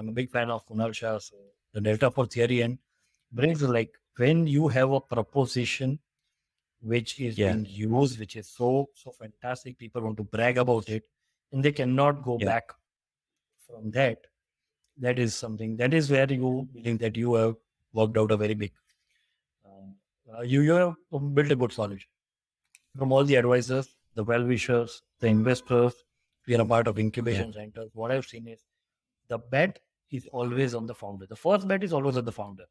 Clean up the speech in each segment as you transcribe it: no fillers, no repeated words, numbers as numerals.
I'm a big fan of Kunal Shah. So the Delta Force theory and brings like when you have a proposition which is Yeah. being used, which is so fantastic, people want to brag about it, and they cannot go Yeah. back from that. That is something. That is where you believe that you have worked out a very big. You have built a good solution from all the advisors, the well wishers, the investors. We are a part of Yeah. incubation centers. What I've seen is the bet is always on the founder. The first bet is always on the founder.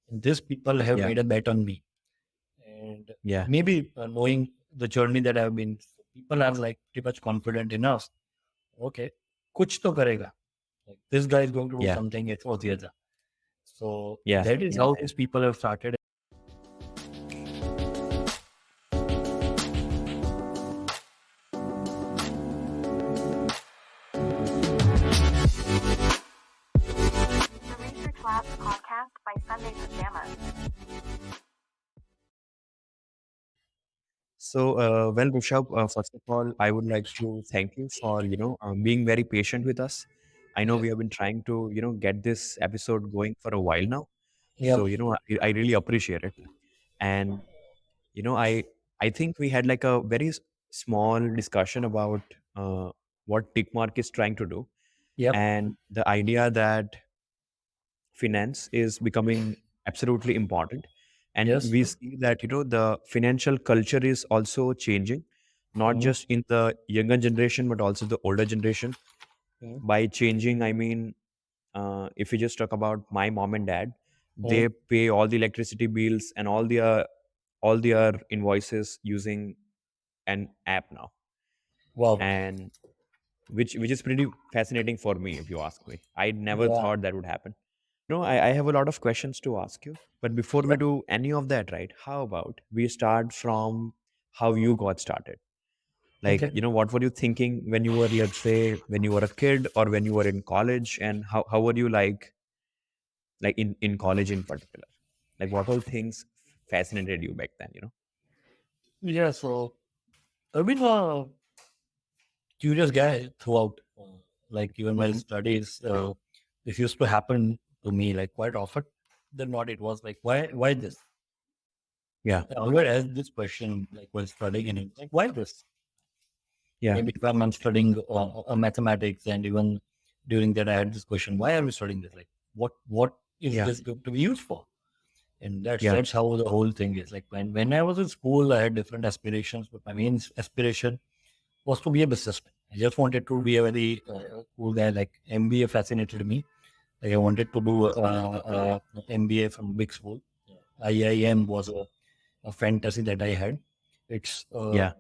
And these people have Yeah. made a bet on me. And Yeah. maybe knowing the journey that I've been, people are like pretty much confident enough. Okay, kuch to karega. Like this guy is going to do Yeah. something, it's or the other. So Yeah. that is how these people have started. The Research Labs podcast by SundayPyjamas. So, well, Rushabh, first of all, I would like to thank you for, being very patient with us. I know Yeah. we have been trying to, get this episode going for a while now. Yeah. So, I really appreciate it. And, you know, I, I think we had like a very small discussion about what Tickmark is trying to do, Yep. and the idea that finance is becoming absolutely important. And Yes. we see that the financial culture is also changing, not Mhm. just in the younger generation but also the older generation. Mhm. By changing, I mean, if we just talk about my mom and dad, Mhm. they pay all the electricity bills and all their invoices using an app now. Wow. And which is pretty fascinating for me, if you ask me. I never Yeah. thought that would happen. I have a lot of questions to ask you. But before we Yep. do any of that, right, how about we start from how you got started? Like, Okay. what were you thinking when you were, let's say, when you were a kid or when you were in college? And how were you like in college in particular? Like, what all things fascinated you back then? Yeah. So I've been a curious guy throughout. Like even my Hmm. studies, this used to happen to me like quite often. Then what it was like, why this? Yeah. I always ask this question like while studying, and it's like, why this? Yeah. Maybe when I'm studying mathematics, and even during that, I had this question: why are we studying this? Like, what is Yeah. this going to be used for? And that's Yeah. that's how the whole thing is. Like when I was in school, I had different aspirations, but my main aspiration was to be a businessman. I just wanted to be a very cool guy. Like MBA fascinated me. Like I wanted to do MBA from big school. IIM was a fantasy that I had. It's Yeah.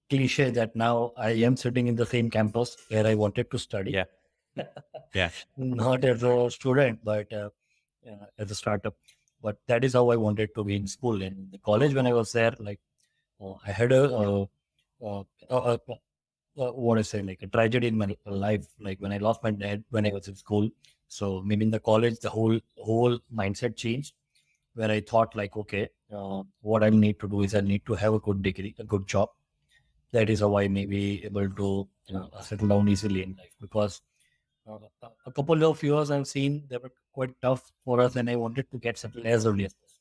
cliche that now I am sitting in the same campus where I wanted to study, Yeah. Yeah. not as a student, but as a startup. But that is how I wanted to be in school. And in the college, when I was there, like I had what I say, like a tragedy in my life. Like when I lost my dad when I was in school. So maybe in the college, the whole mindset changed, where I thought like, okay, what I need to do is I need to have a good degree, a good job. That is how I may be able to settle down easily in life, because a couple of years I've seen they were quite tough for us, and I wanted to get settled as early as possible.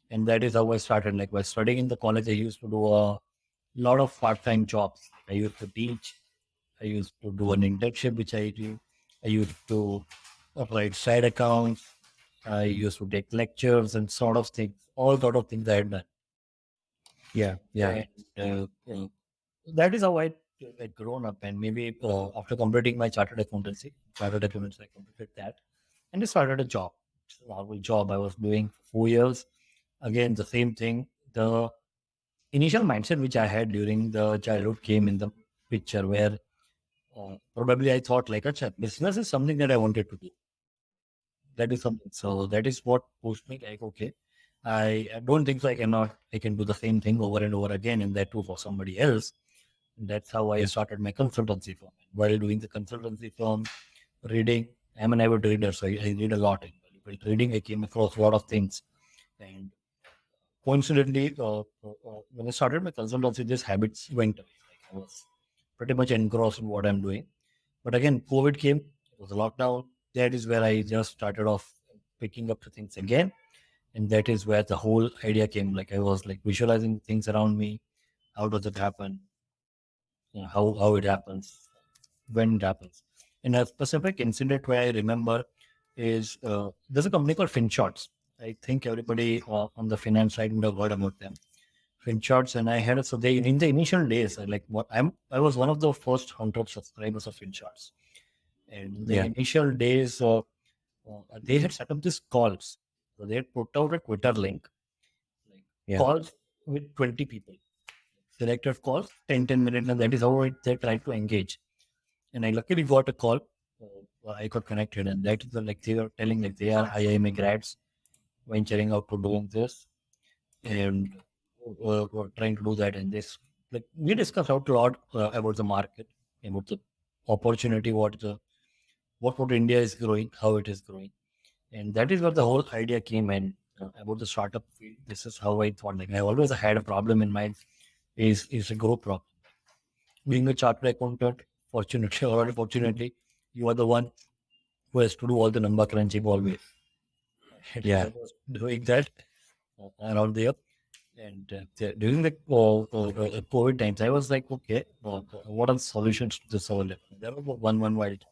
And that is how I started. Like while studying in the college, I used to do a lot of part-time jobs. I used to teach. I used to do an internship, which I do. I used to write side accounts. I used to take lectures and sort of things, all sort of things I had done. Yeah. Yeah. And that is how I had grown up. And maybe after completing my chartered accountancy, I completed that, and I started a job. It's a normal job I was doing for 4 years. Again, the same thing. The initial mindset which I had during the childhood came in the picture, where probably I thought like, "Acha, business is something that I wanted to do. That is something." So that is what pushed me like, okay, I don't think so. I can do the same thing over and over again, and that too for somebody else. And that's how I Yeah. started my consultancy firm. And while doing the consultancy firm, reading, I'm an avid reader, so I read a lot. And while reading, I came across a lot of things. And coincidentally, when I started my consultancy, these habits went away. Like I was pretty much engrossed in what I'm doing. But again, COVID came. It was a lockdown. that is where I just started off picking up the things again. And that is where the whole idea came. Like I was like visualizing things around me. How does it happen? How it happens, when it happens. And a specific incident where I remember is there's a company called FinShots. I think everybody on the finance side would have heard about them. FinShots, and I had so they in the initial days, like what I was one of the first 100 subscribers of FinShots. And in the Yeah. initial days, they had set up these calls. So they had put out a Twitter link, like Yeah. calls with 20 people, selected calls, 10 minutes, and that is how they tried to engage. And I luckily got a call. I got connected, and that is like they were telling like they are IIM grads venturing out to doing this, and were trying to do that. And this, like we discussed out a lot about the market, about the opportunity, what India is growing, how it is growing, and that is where the whole idea came in about the startup field. This is how I thought. Like I always had a problem in mind, is a growth problem. Being a chartered accountant, fortunately or unfortunately, you are the one who has to do all the number crunching always. And I Yeah. was doing that around there. And during the COVID times, I was like, okay, what are the solutions to this whole? There was one wild.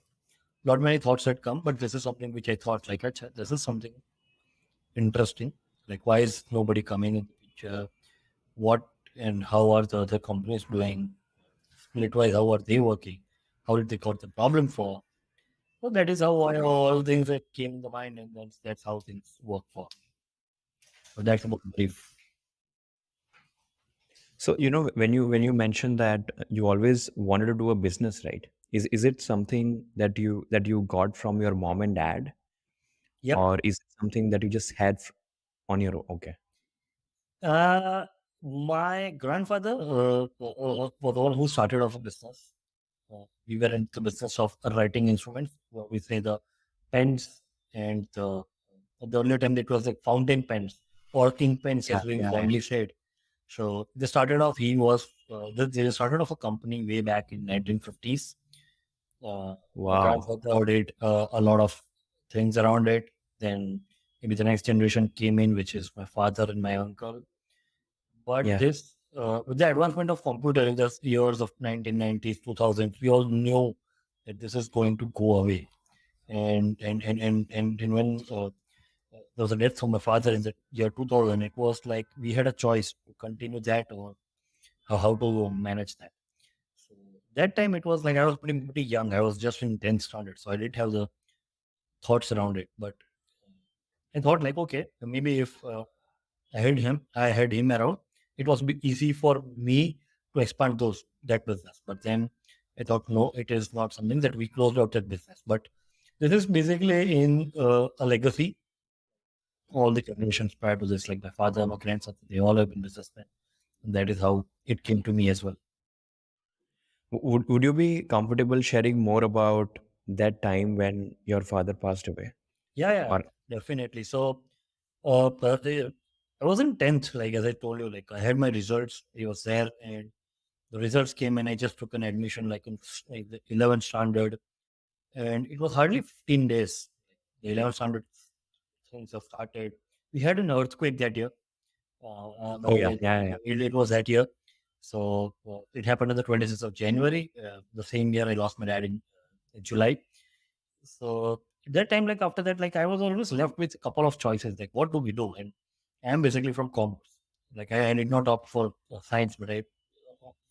Not many thoughts had come, but this is something which I thought like, "Acha, this is something interesting. Like, why is nobody coming in the picture? What and how are the other companies doing? Split-wise, how are they working? How did they got the problem for? So that is how all things that came in the mind, and that's how things work for. So that's about brief. So when you mentioned that you always wanted to do a business, right? Is it something that you got from your mom and dad, Yep. or is it something that you just had on your own? Okay. Uh, my grandfather was the one who started off a business. We were in the business of writing instruments. We say the pens and the earlier time it was like fountain pens or ink pens, Yeah. as we Yeah. fondly said. So they started off. They started off a company way back in 1950s. My Wow. grandfather did a lot of things around it. Then maybe the next generation came in, which is my father and my uncle. But Yeah. this, with the advancement of computer in the years of 1990s, 2000s, we all knew that this is going to go away. And when there was a death from my father in the year 2000, it was like we had a choice to continue that or how to manage that. So that time it was like I was pretty young. I was just in 10th standard, so I didn't have the thoughts around it. But I thought like, okay, maybe if I had him around, it was easy for me to expand that business. But then I thought, no, it is not something that we closed out that business. But this is basically in a legacy. All the generations prior to this, like my father, my grandson, they all have been businessmen. And that is how it came to me as well. Would you be comfortable sharing more about that time when your father passed away? Yeah, yeah, Or definitely. So, I was in 10th, like as I told you, like I had my results, he was there, and the results came, and I just took an admission like in like the 11th standard, and it was hardly 15 days. The 11th standard things have started. We had an earthquake that year. oh But yeah, yeah, yeah, it was that year. So it happened on the 26th of January. The same year I lost my dad in July. So at that time, like after that, like I was always left with a couple of choices. Like, what do we do? And I'm basically from commerce. Like I did not opt for science, but I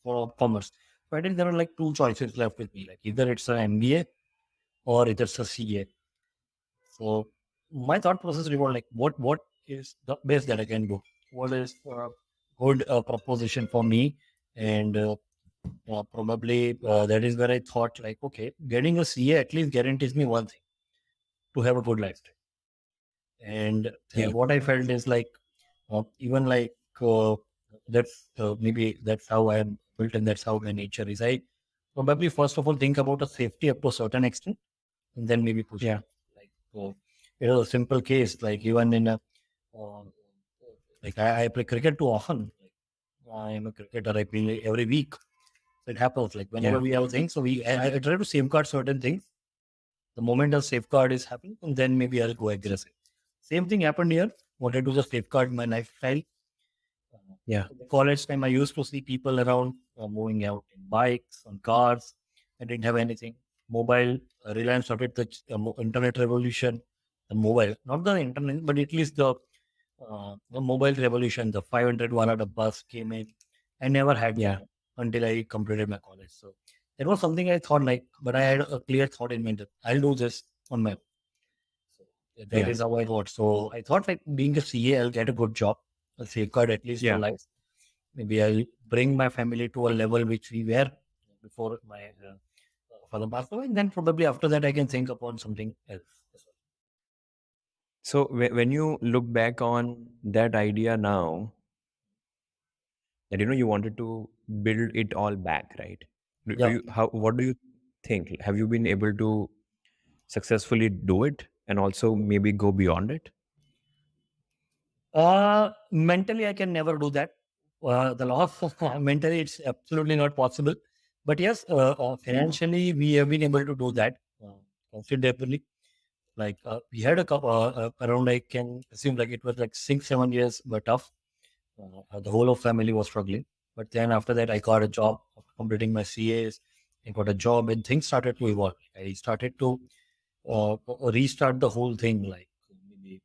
for commerce. So I think there are like two choices left with me. Like either it's an MBA or it's a CA. So my thought process revolved like, what is the best that I can do? What is a good proposition for me? And probably that is where I thought like, okay, getting a CA at least guarantees me one thing, to have a good lifestyle. And yeah, what I felt is like, even like that's maybe that's how I am built and that's how my nature is. I probably first of all think about a safety up to a certain extent and then maybe push it. yeah, Like, it was a simple case. Like even in a, uh, like I play cricket too often. Like, I am a cricketer. I play every week. So it happens. Like whenever yeah, we have things, so I try to safeguard certain things The moment a safeguard is happening, and then maybe I'll go aggressive. Same thing happened here. Wanted to just safeguard my lifestyle. Yeah. At the college time, I used to see people around moving out in bikes, on cars. I didn't have anything. Mobile, Reliance started the internet revolution. The mobile, not the internet, but at least the mobile revolution, the 500 one at a bus came in. I never had that Yeah. until I completed my college. So it was something I thought like, but I had a clear thought in my mind. I'll do this on my own. So that Yeah. is how I thought. So I thought like being a CA, I'll get a good job, a safeguard at least for Yeah. life. Maybe I'll bring my family to a level which we were before my father passed away, and then probably after that I can think upon something else. So when you look back on that idea now, that you wanted to build it all back, right? Do Yeah. you how what do you think? Have you been able to successfully do it and also maybe go beyond it? Mentally, I can never do that. The loss mentally, it's absolutely not possible. But yes, financially, we have been able to do that considerably. Like we had a couple around, I can assume like it was like 6, 7 years were tough. The whole of family was struggling. But then after that, I got a job after completing my CAs. I got a job and things started to evolve. I started to restart the whole thing, like maybe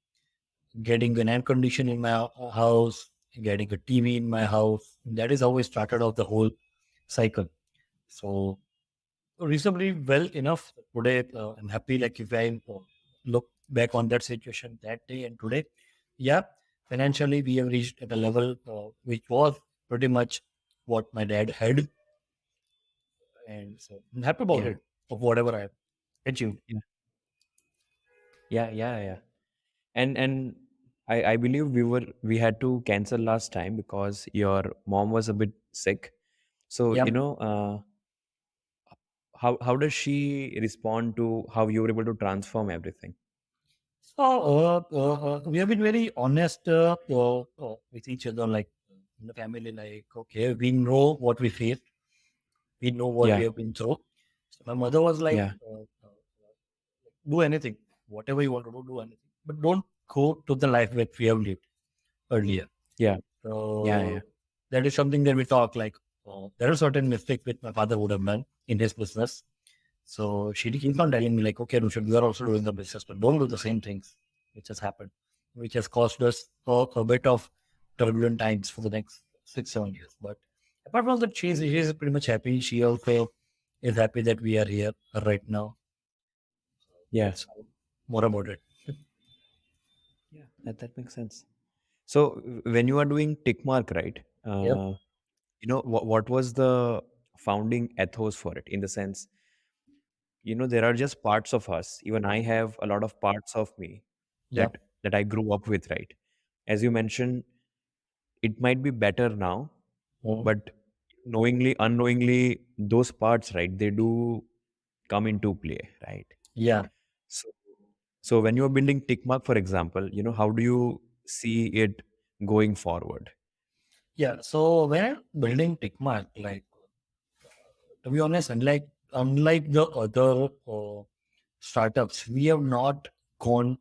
getting an air condition in my house, getting a TV in my house. That is how I started off the whole cycle. So reasonably well enough today. I'm happy. Like if I look back on that situation that day and today, yeah, financially we have reached at a level which was pretty much what my dad had, and so I'm happy about Yeah. it of whatever I have achieved. Yeah. Yeah. Yeah. Yeah. And I believe we had to cancel last time because your mom was a bit sick. So Yeah. how does she respond to how you were able to transform everything? So we have been very honest with each other, like in the family. Like, okay, we know what we faced, we know what we Yeah. have been through. So my mother was like, Yeah. do anything, whatever you want to do, do anything, but don't go to the life that we have lived earlier. Yeah. Yeah. Yeah. So that is something that we talk like. There are certain mistakes which my father would have done in his business. So she keeps on telling me like, okay, Rushabh, you are also doing the business, but don't do the same things which has happened, which has caused us a bit of turbulent times for the next 6, 7 years. But apart from that, she's pretty much happy. She also is happy that we are here right now. Yeah. That's more about it. Yeah. That makes sense. So when you are doing Tickmark, right? Yep. What was the founding ethos for it? In the sense, there are just parts of us. Even I have a lot of parts of me Yeah. that I grew up with, right? As you mentioned, it might be better now, Mm. but knowingly, unknowingly, those parts, right? They do come into play, right? Yeah. So, so when you're building Tickmark, for example, how do you see it going forward? Yeah. So when I'm building Ticmarc, like to be honest, unlike the other startups, we have not gone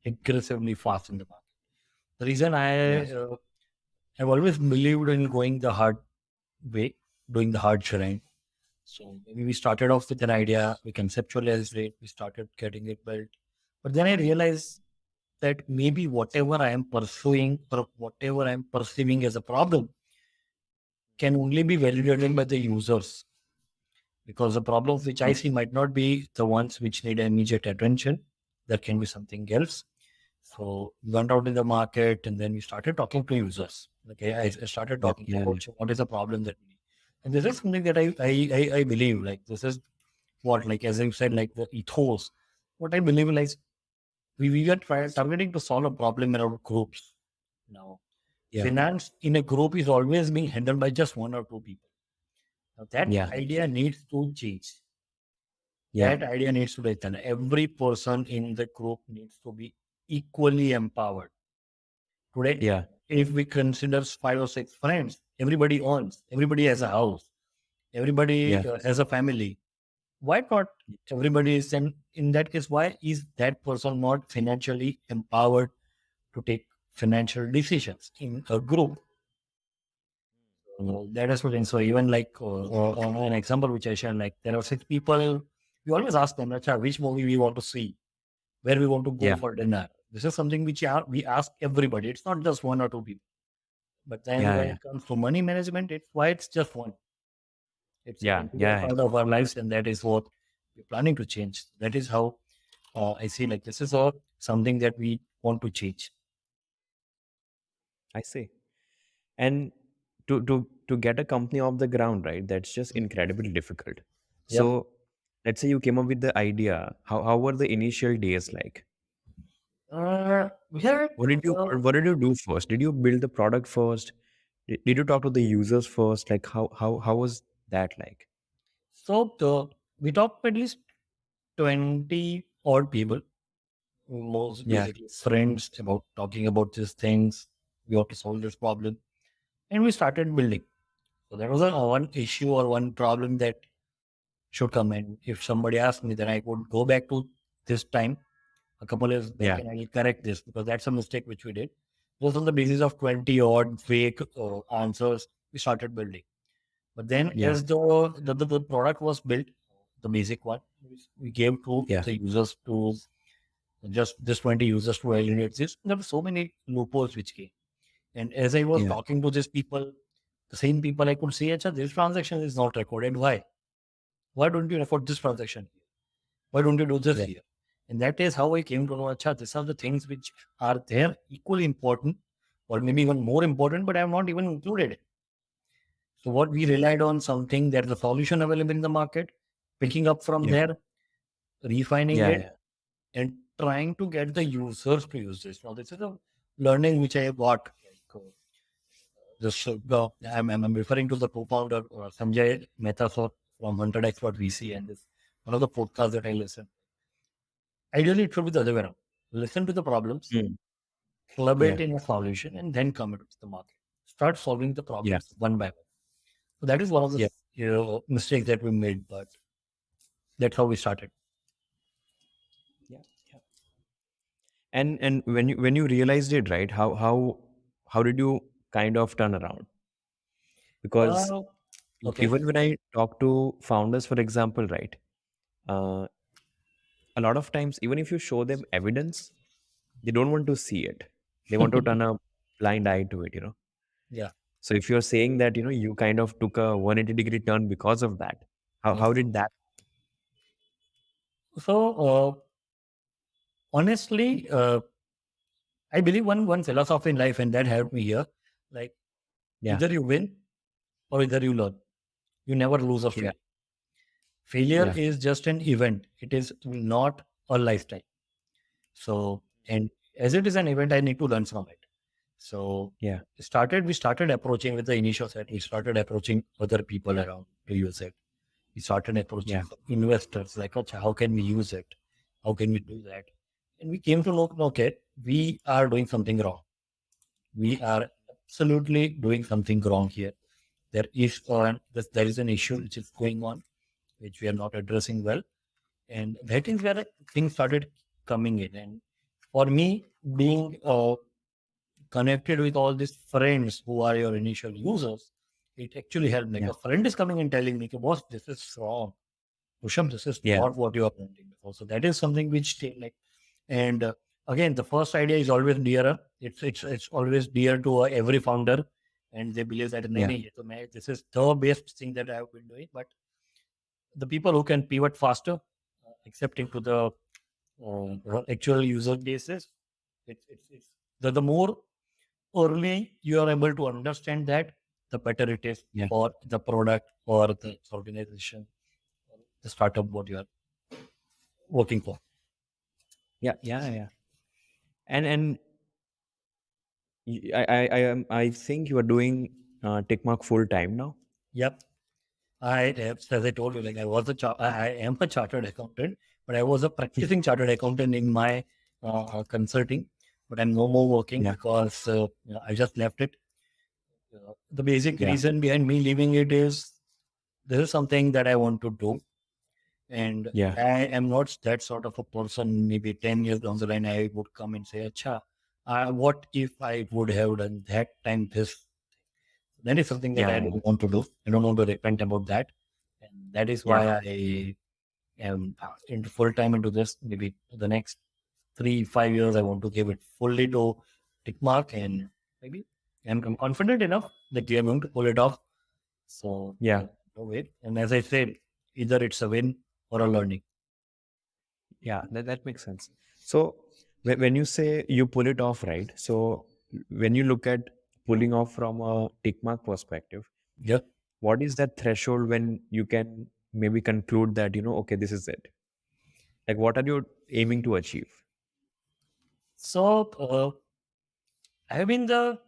aggressively fast in the market. The reason Yeah. I've always believed in going the hard way, doing the hard terrain. So maybe we started off with an idea, we conceptualized it, we started getting it built. But then I realized that maybe whatever I am pursuing or whatever I'm perceiving as a problem can only be validated by the users, because the problems which I Yeah. see might not be the ones which need immediate attention. There can be something else. So we went out in the market and then we started talking to users. Okay, I started Yeah. talking Yeah. about what is the problem that we need. And this is something that I believe, like this is what, like as I said, like the ethos. What I believe, like we are targeting to solve a problem around groups. Now, Yeah. finance in a group is always being handled by just 1 or 2 people. Now that Yeah. idea needs to change. Yeah. That idea needs to be done. Every person in the group needs to be equally empowered. Today, Yeah. if we consider 5 or 6 friends, everybody owns, everybody has a house, everybody Yeah. has a family. Why not everybody is, and in that case, why is that person not financially empowered to take financial decisions in a group? That is what. And so even like on an example which I shared, like there are six people. We always ask them, "Acha, which movie we want to see, where we want to go Yeah, for dinner." This is something which we ask everybody. It's not just one or two people. But then yeah, when yeah, it comes to money management, it's why it's just one. It's an yeah, integral yeah. part of our lives, and that is what we're planning to change. That is how I see, like this is all something that we want to change. I see. And to get a company off the ground, right? That's just incredibly difficult. Yep. So let's say you came up with the idea. How were the initial days like? We have What did you do first? Did you build the product first? Did you talk to the users first? Like how was that like? we talked at least 20 odd people, most Yeah, basically friends, about talking about these things. We want to solve this problem, and we started building. So there was a one issue or one problem that should come. And if somebody asked me, then I would go back to this time a couple years back yeah, and I will correct this because that's a mistake which we did. Just on the basis of 20 odd fake answers, we started building. But then, yeah, as the product was built, the basic one, we gave to yeah, the users to just this 20 users to validate this. There were so many loopholes which came. And as I was yeah, talking to these people, the same people, I could say, "Acha, this transaction is not recorded. Why? Why don't you record this transaction? Why don't you do this yeah, here?" And that is how I came to know, acha, these are the things which are there equally important or maybe even more important, but I have not even included it. So what we relied on something that the solution available in the market, picking up from yeah, there, refining yeah, it, yeah. and trying to get the users to use this. Now, this is a learning which I have got. I'm referring to the co-founder Sanjay Mehta sir from 100 Expert VC, and this one of the podcasts that I listen. Ideally, it should be the other way around. Listen to the problems, Mm, club yeah, it in a solution, and then come into the market. Start solving the yeah, problems one by one. So that is one of the yeah, mistakes that we made, but that's how we started. yeah, yeah. And when you realized it, right? How did you kind of turn around? Because Uh, okay. even when I talk to founders, for example, right? Uh, a lot of times, even if you show them evidence, they don't want to see it. They want to turn a blind eye to it. Yeah. So if you're saying that, you kind of took a 180-degree turn because of that, how Yep. how did that? So honestly, I believe one philosophy in life, and that helped me here. Like Yeah, either you win or either you learn. You never lose or yeah, fail. Failure yeah, is just an event. It is not a lifetime. So, and as it is an event, I need to learn from it. So, yeah, we started approaching with the initial set. We started approaching other people around to use it. We started approaching yeah, some investors like, "Acha, how can we use it? How can we do that?" And we came to know, okay, we are doing something wrong. We are absolutely doing something wrong here. There is an issue which is going on, which we are not addressing well, and that is where things started coming in. And for me, being connected with all these friends who are your initial users, it actually helped. Like yeah, a friend is coming and telling me, "Boss, this is wrong. Rushabh, this is yeah, not what you are planning before." So that is something which like, and again, the first idea is always dearer. It's always dear to every founder, and they believe that yeah, this is the best thing that I have been doing. But the people who can pivot faster, accepting to the actual user basis, it's the more early you are able to understand that, the better it is yeah, for the product or the organization, the startup what you are working for. yeah, yeah, yeah. And I think you are doing Tickmark full time now. Yep. As I told you, like I am a chartered accountant, but I was a practicing chartered accountant in my consulting, but I'm no more working Yeah, because I just left it. The basic yeah, reason behind me leaving it is this is something that I want to do. And Yeah. I am not that sort of a person. Maybe 10 years down the line, I would come and say, Acha, what if I would have done that time this? That is something that I Yeah. don't want to do. I don't want to repent about that. And that is Yeah. why I am into full time into this. Maybe the next 3, 5 years, I want to give it fully to Tickmark, and maybe I'm confident enough that we are going to pull it off. So, Yeah. no wait. And as I said, either it's a win or a learning. Yeah, that makes sense. So when you say you pull it off, right? So when you look at pulling off from a tick mark perspective, Yeah. what is that threshold when you can maybe conclude that, okay, this is it? Like, what are you aiming to achieve? So, I have been the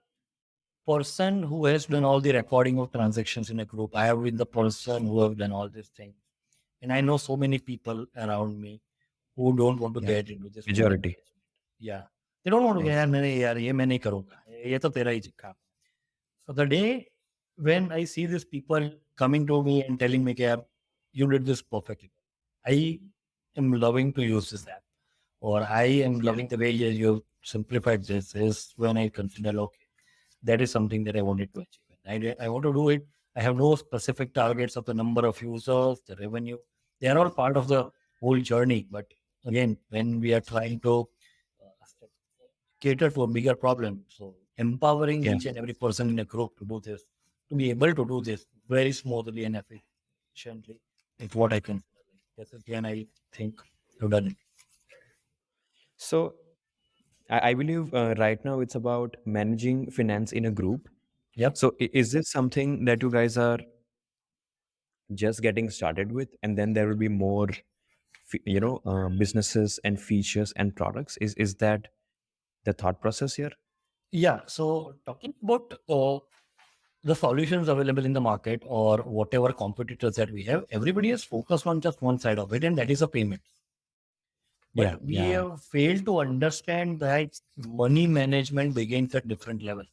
person who has done all the recording of transactions in a group. I have been the person who have done all these things. And I know so many people around me who don't want to Yeah, get into this money majority. management. Yeah. They don't want to get, Nice. यार ये मैं नहीं करूँगा. ये तो तेरा ही काम. So the day when I see these people coming to me and telling me, "Yeah, you did this perfectly. I am loving to use this app, or I am Yeah. loving the way you simplified this," is when I consider, okay, that is something that I wanted to achieve. I want to do it. I have no specific targets of the number of users, the revenue. They are all part of the whole journey. But again, when we are trying to cater to a bigger problem, so empowering Yeah. each and every person in a group to do this, to be able to do this very smoothly and efficiently, is what I consider. Yes, again, I think I've done it. So I believe right now it's about managing finance in a group. Yep. So is this something that you guys are just getting started with, and then there will be more businesses and features and products? Is that the thought process here? Yeah. So talking about the solutions available in the market or whatever competitors that we have, everybody is focused on just one side of it, and that is a payment. Yeah. But we Yeah. have failed to understand that money management begins at different levels.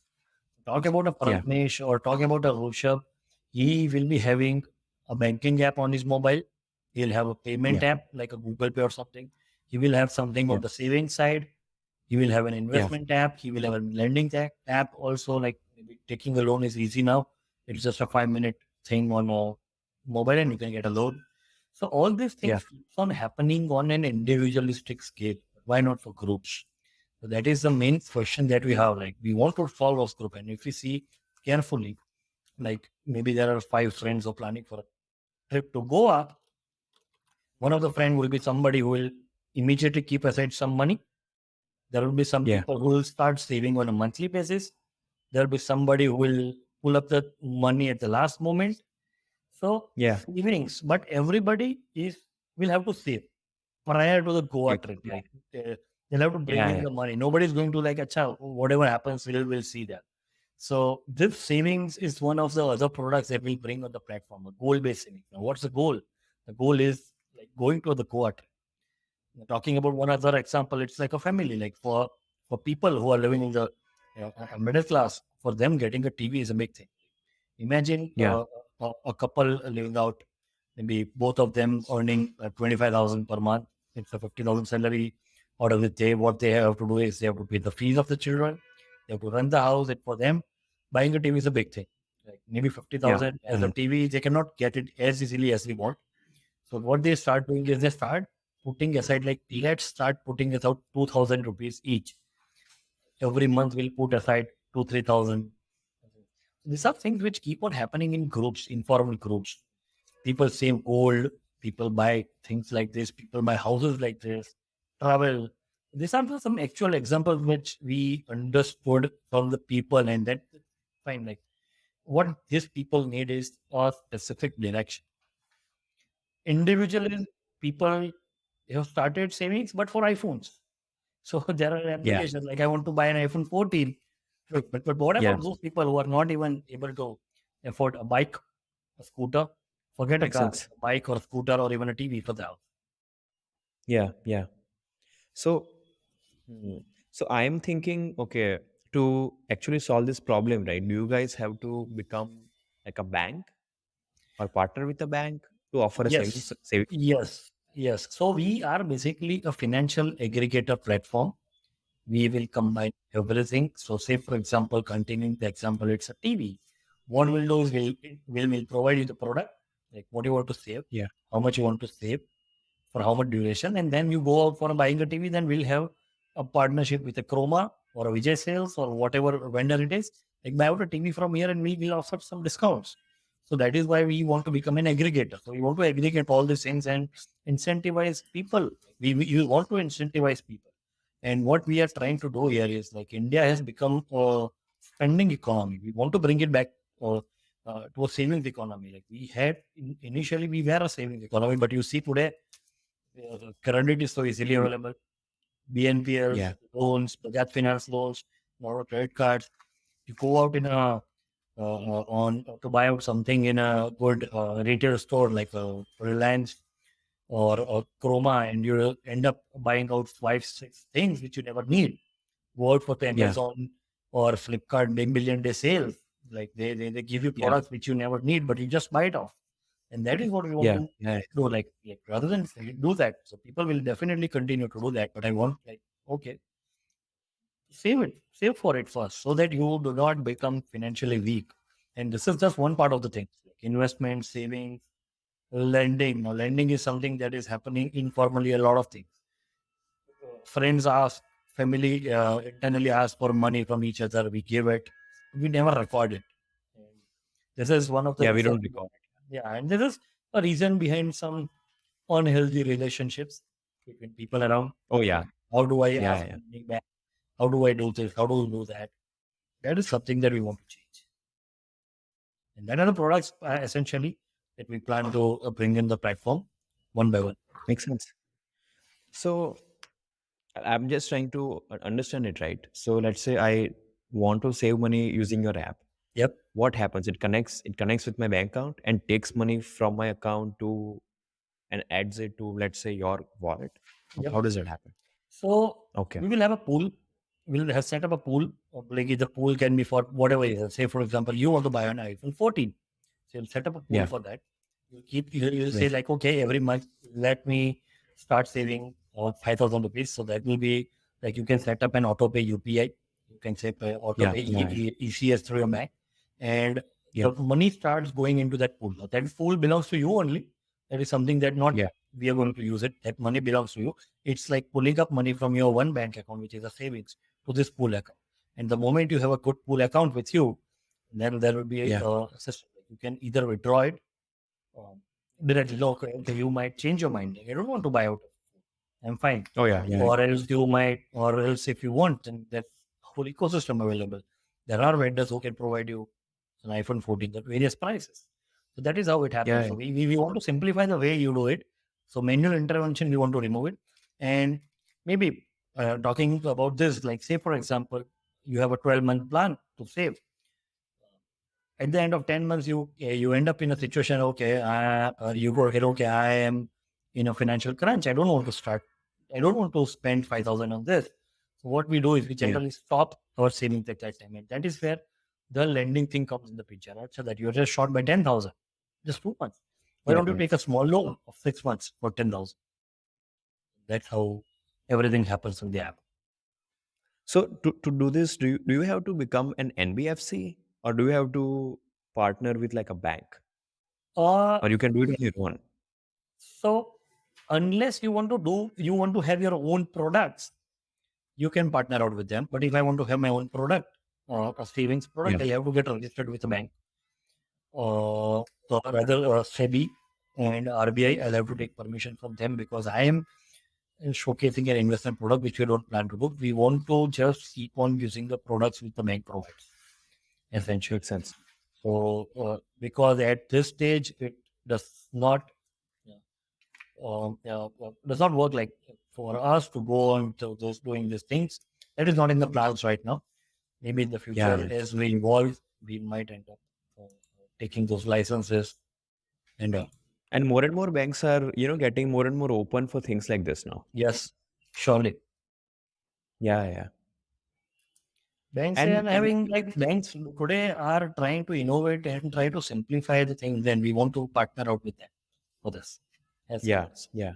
Talk about a Yeah. Prathamesh or talk about a Rushabh, he will be having a banking app on his mobile. He'll have a payment Yeah. app like a Google Pay or something. He will have something Yeah. on the savings side. He will have an Yeah. investment app. He will have a lending app also. Like maybe taking a loan is easy now. It's just a 5 minute thing on a mobile and you can get a loan. So all these Yeah. things keeps on happening on an individualistic scale. Why not for groups? So that is the main question that we have. Like we want to solve those group, and if we see carefully, like maybe there are 5 friends who are planning for a trip to Goa. One of the friend will be somebody who will immediately keep aside some money. There will be some Yeah. people who will start saving on a monthly basis. There will be somebody who will pull up the money at the last moment. So Yeah. savings, but everybody is will have to save prior to the Goa trip. Yeah. Like they'll have to bring Yeah. in Yeah. the money. Nobody's going to like, Acha, whatever happens, we'll see that. So this savings is one of the other products that we bring on the platform, a goal-based savings. Now, what's the goal? The goal is like going to the Goa trip. Talking about one other example, it's like a family. Like for people who are living in the middle class, for them getting a TV is a big thing. Imagine Yeah. a couple living out, maybe both of them earning 25,000 per month. It's a 50,000 salary. Out of the day, what they have to do is they have to pay the fees of the children. They have to run the house. And for them, buying a TV is a big thing. Like maybe Yeah. 50,000 as a TV, they cannot get it as easily as we want. So what they start doing is they start putting aside, like let's start putting aside 2,000 rupees each. Every month we'll put aside 2, 3,000. These are things which keep on happening in groups, informal groups. People save gold, people buy things like this, people buy houses like this, travel. These are some actual examples which we understood from the people, and that fine. Like what these people need is a specific direction. Individually, people have started savings, but for iPhones. So there are Yeah. applications like I want to buy an iPhone 14. But what Yeah. about those people who are not even able to afford a bike, a scooter? Forget a Makes car, sense. a bike or a scooter or even a TV for the house. Yeah. Yeah. So, so I am thinking, okay, to actually solve this problem, right? Do you guys have to become like a bank or partner with a bank? to offer a Yes, savings? yes. So we are basically a financial aggregator platform. We will combine everything. So, say for example, continuing the example, it's a TV. What we'll do is we'll provide you the product, like what you want to save, Yeah. how much you want to save, for how much duration, and then you go out for buying a TV. Then we'll have a partnership with a Chroma or a Vijay Sales or whatever vendor it is. Like buy out a TV from here, and we will offer some discounts. So that is why we want to become an aggregator. So we want to aggregate all these things and incentivize people. You want to incentivize people. And what we are trying to do here is like India has become a spending economy. We want to bring it back to a savings economy. Like we had initially, we were a savings economy, but you see today, credit is so easily available. BNPLs, Yeah. loans, Bajaj Finance loans, more credit cards. You go out in a on to buy out something in a good retail store like Reliance or Chroma, and you end up buying out 5, 6 things which you never need. Go out for the Yeah. Amazon or Flipkart big billion day sale. Like they give you Yeah. products which you never need, but you just buy it off. And that is what we want Yeah. to Yeah. do. Like rather than do that, so people will definitely continue to do that. But I want, like, okay, save for it first, so that you do not become financially weak. And this is just one part of the thing. Like investment, saving, lending. Now, lending is something that is happening informally. A lot of things. Friends ask, family internally ask for money from each other. We give it. We never record it. And this is one of the Yeah. We reasons. don't record it. Yeah, and this is a reason behind some unhealthy relationships between people around. Oh yeah. How do I Yeah. ask Yeah. money back? How do I do this? How do I do that? That is something that we want to change. And that are the products essentially that we plan to bring in the platform one by one. Makes sense. So I'm just trying to understand it right. So let's say I want to save money using your app. Yep. What happens? It connects with my bank account and takes money from my account to and adds it to, let's say, your wallet. Yep. How does that happen? So Okay. we will have a pool. We'll have set up a pool. Like the pool can be for whatever it is. Say for example, you want to buy an iPhone 14. So you'll set up a pool Yeah. for that. You'll say Right. like, okay, every month let me start saving 5,000 rupees. So that will be like, you can set up an auto pay UPI. You can say auto Yeah. pay Yeah. ECS through your bank, and Yeah. the money starts going into that pool. Now, that pool belongs to you only. That is something that not Yeah. we are going to use it. That money belongs to you. It's like pulling up money from your one bank account, which is a savings, to this pool account. And the moment you have a good pool account with you, then there will be Yeah. a system. You can either withdraw it directly. Look, okay, you might change your mind. I don't want to buy out. I'm fine. Oh yeah. Yeah. Or else you might, or else if you want, then that whole ecosystem available. There are vendors who can provide you an iPhone 14 at various prices. So that is how it happens. Yeah. So we want to simplify the way you do it. So manual intervention, we want to remove it. And maybe talking about this, like say for example, you have a 12-month plan to save. At the end of 10 months, you end up in a situation, okay, you go, okay, I am in a financial crunch. I don't want to start. I don't want to spend 5,000 on this. So what we do is we Yeah. generally stop our savings at that time. And that is where the lending thing comes in the picture. Right? So that you're just short by 10,000, just 2 months. Why Yeah. don't you take a small loan of 6 months for 10,000? That's how everything happens in the app. So to do this, do you have to become an NBFC, or do you have to partner with like a bank, Uh, or you can do it on your own? so unless you want to have your own products, you can partner out with them. But if I want to have my own product, a savings product, Yeah. I have to get registered with a bank, so rather SEBI and RBI. I'll have to take permission from them, because I am showcasing an investment product which we don't plan to do. We want to just keep on using the products which the bank provides, essentially. Makes sense. So because at this stage it does not does not work like for us to go on to those doing these things. That is not in the plans right now. Maybe in the Yeah. future, Yeah. as we evolve, we might end up taking those licenses. And And more banks are, getting more and more open for things like this now. yes, surely. Yeah. Yeah. Banks are And having, like, banks today are trying to innovate and try to simplify the things, and we want to partner out with them. for this. As simple Yeah, as. yeah.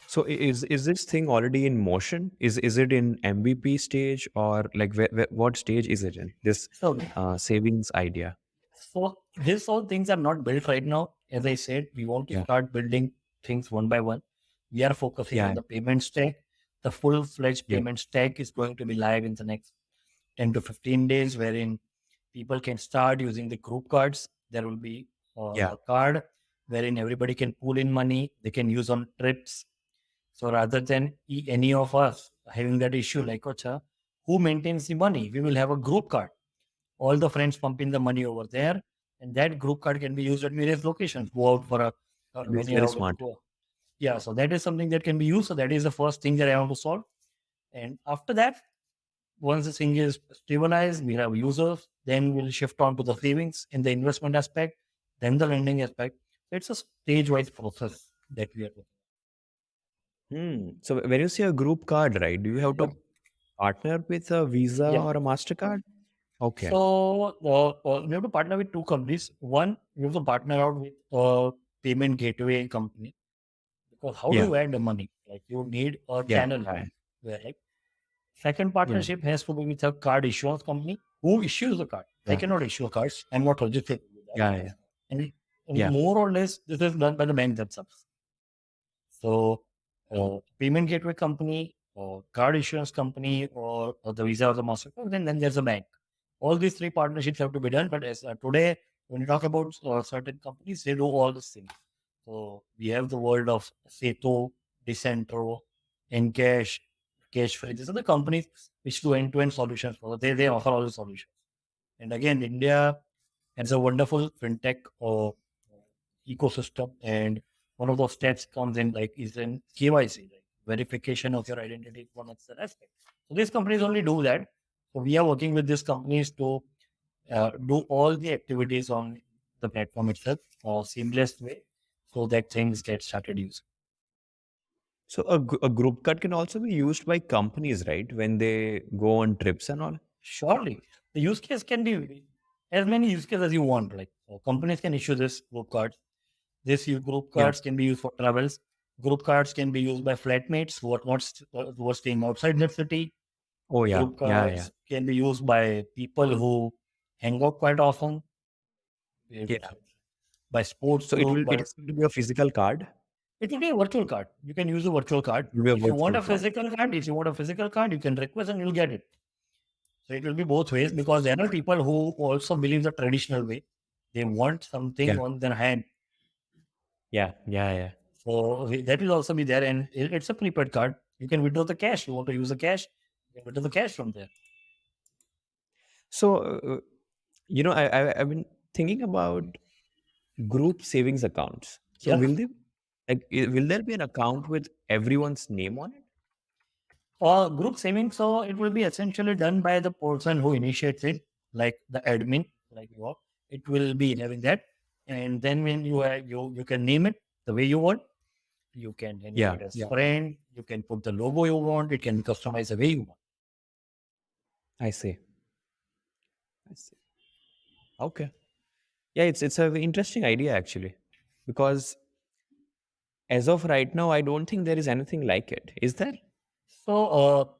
So is this thing already in motion? Is it in MVP stage, or like what stage is it in? This So, savings idea. so these all things are not built right now. As I said, we want to Yeah, start building things one by one. We are focusing on yeah, the payment stack. The full-fledged yeah, payment stack is going to be live in the next 10 to 15 days, wherein people can start using the group cards. There will be yeah, a card wherein everybody can pool in money. They can use on trips. So rather than any of us having that issue, like, Ocha, who maintains the money? We will have a group card. All the friends pump in the money over there, and that group card can be used at various locations. Go out for this is any very out. smart. Yeah, so that is something that can be used. So that is the first thing that I want to solve. And after that, once the thing is stabilized, we have users, then we'll shift on to the savings in the investment aspect, then the lending aspect. So it's a stage-wise process that we are doing. So when you say a group card, right, do you have to Yep. partner with a Visa Yeah. or a Mastercard? Okay. So we have to partner with two companies. One, we have to partner out with a payment gateway company, because how do Yeah, you add the money? Like, you need a yeah, channel yeah, where, like, second yeah, partnership has to be with a card issuance company who issues the card. I yeah, cannot issue cards. I'm not registered to do that. yeah, yeah, And yeah. more or less, this is done by the bank themselves. So, payment gateway company, or card issuance company, or the Visa or the Mastercard, then there's a bank. All these three partnerships have to be done. But as today, when you talk about certain companies, they do all these things. So we have the world of Seto, Decentro, Encash, Cash Free. These are the companies which do end-to-end solutions. They offer all the solutions. And again, India has a wonderful fintech ecosystem, and one of those steps comes in, like, is in KYC, like verification of your identity, one of the aspect. So these companies only do that. So we are working with these companies to do all the activities on the platform itself or seamless way, so that things get started using. So a group card can also be used by companies, right? When they go on trips and all. Surely, the use case can be as many use cases as you want. Like, companies can issue this group cards. Group Yeah. cards can be used for travels. Group cards can be used by flatmates who are staying outside the city. Oh yeah, Group yeah, yeah, cards can be used by people who hang out quite often, eh, yeah. by sports So it group. will it By is going to be a physical card. It will be a virtual card. You can use a virtual card. It will be a If you want virtual a card. physical card, you can request and you'll get it. So it will be both ways, because there are people who also believe the traditional way. They want something Yeah, on their hand. yeah, yeah, yeah. So that will also be there, and it's a prepaid card. You can withdraw the cash. You want to use the cash, you can withdraw the cash from there. So I've been thinking about group savings accounts. So Yeah. will there be an account with everyone's name on it? Or group savings, so it will be essentially done by the person who initiates it, like the admin, like you are. It will be having that, and then when you can name it the way you want. You can name Yeah, it as yeah. friend. You can put the logo you want. It can be customized the way you want. I see. I see. Okay. Yeah, it's a very interesting idea actually, because as of right now, I don't think there is anything like it. Is there? So,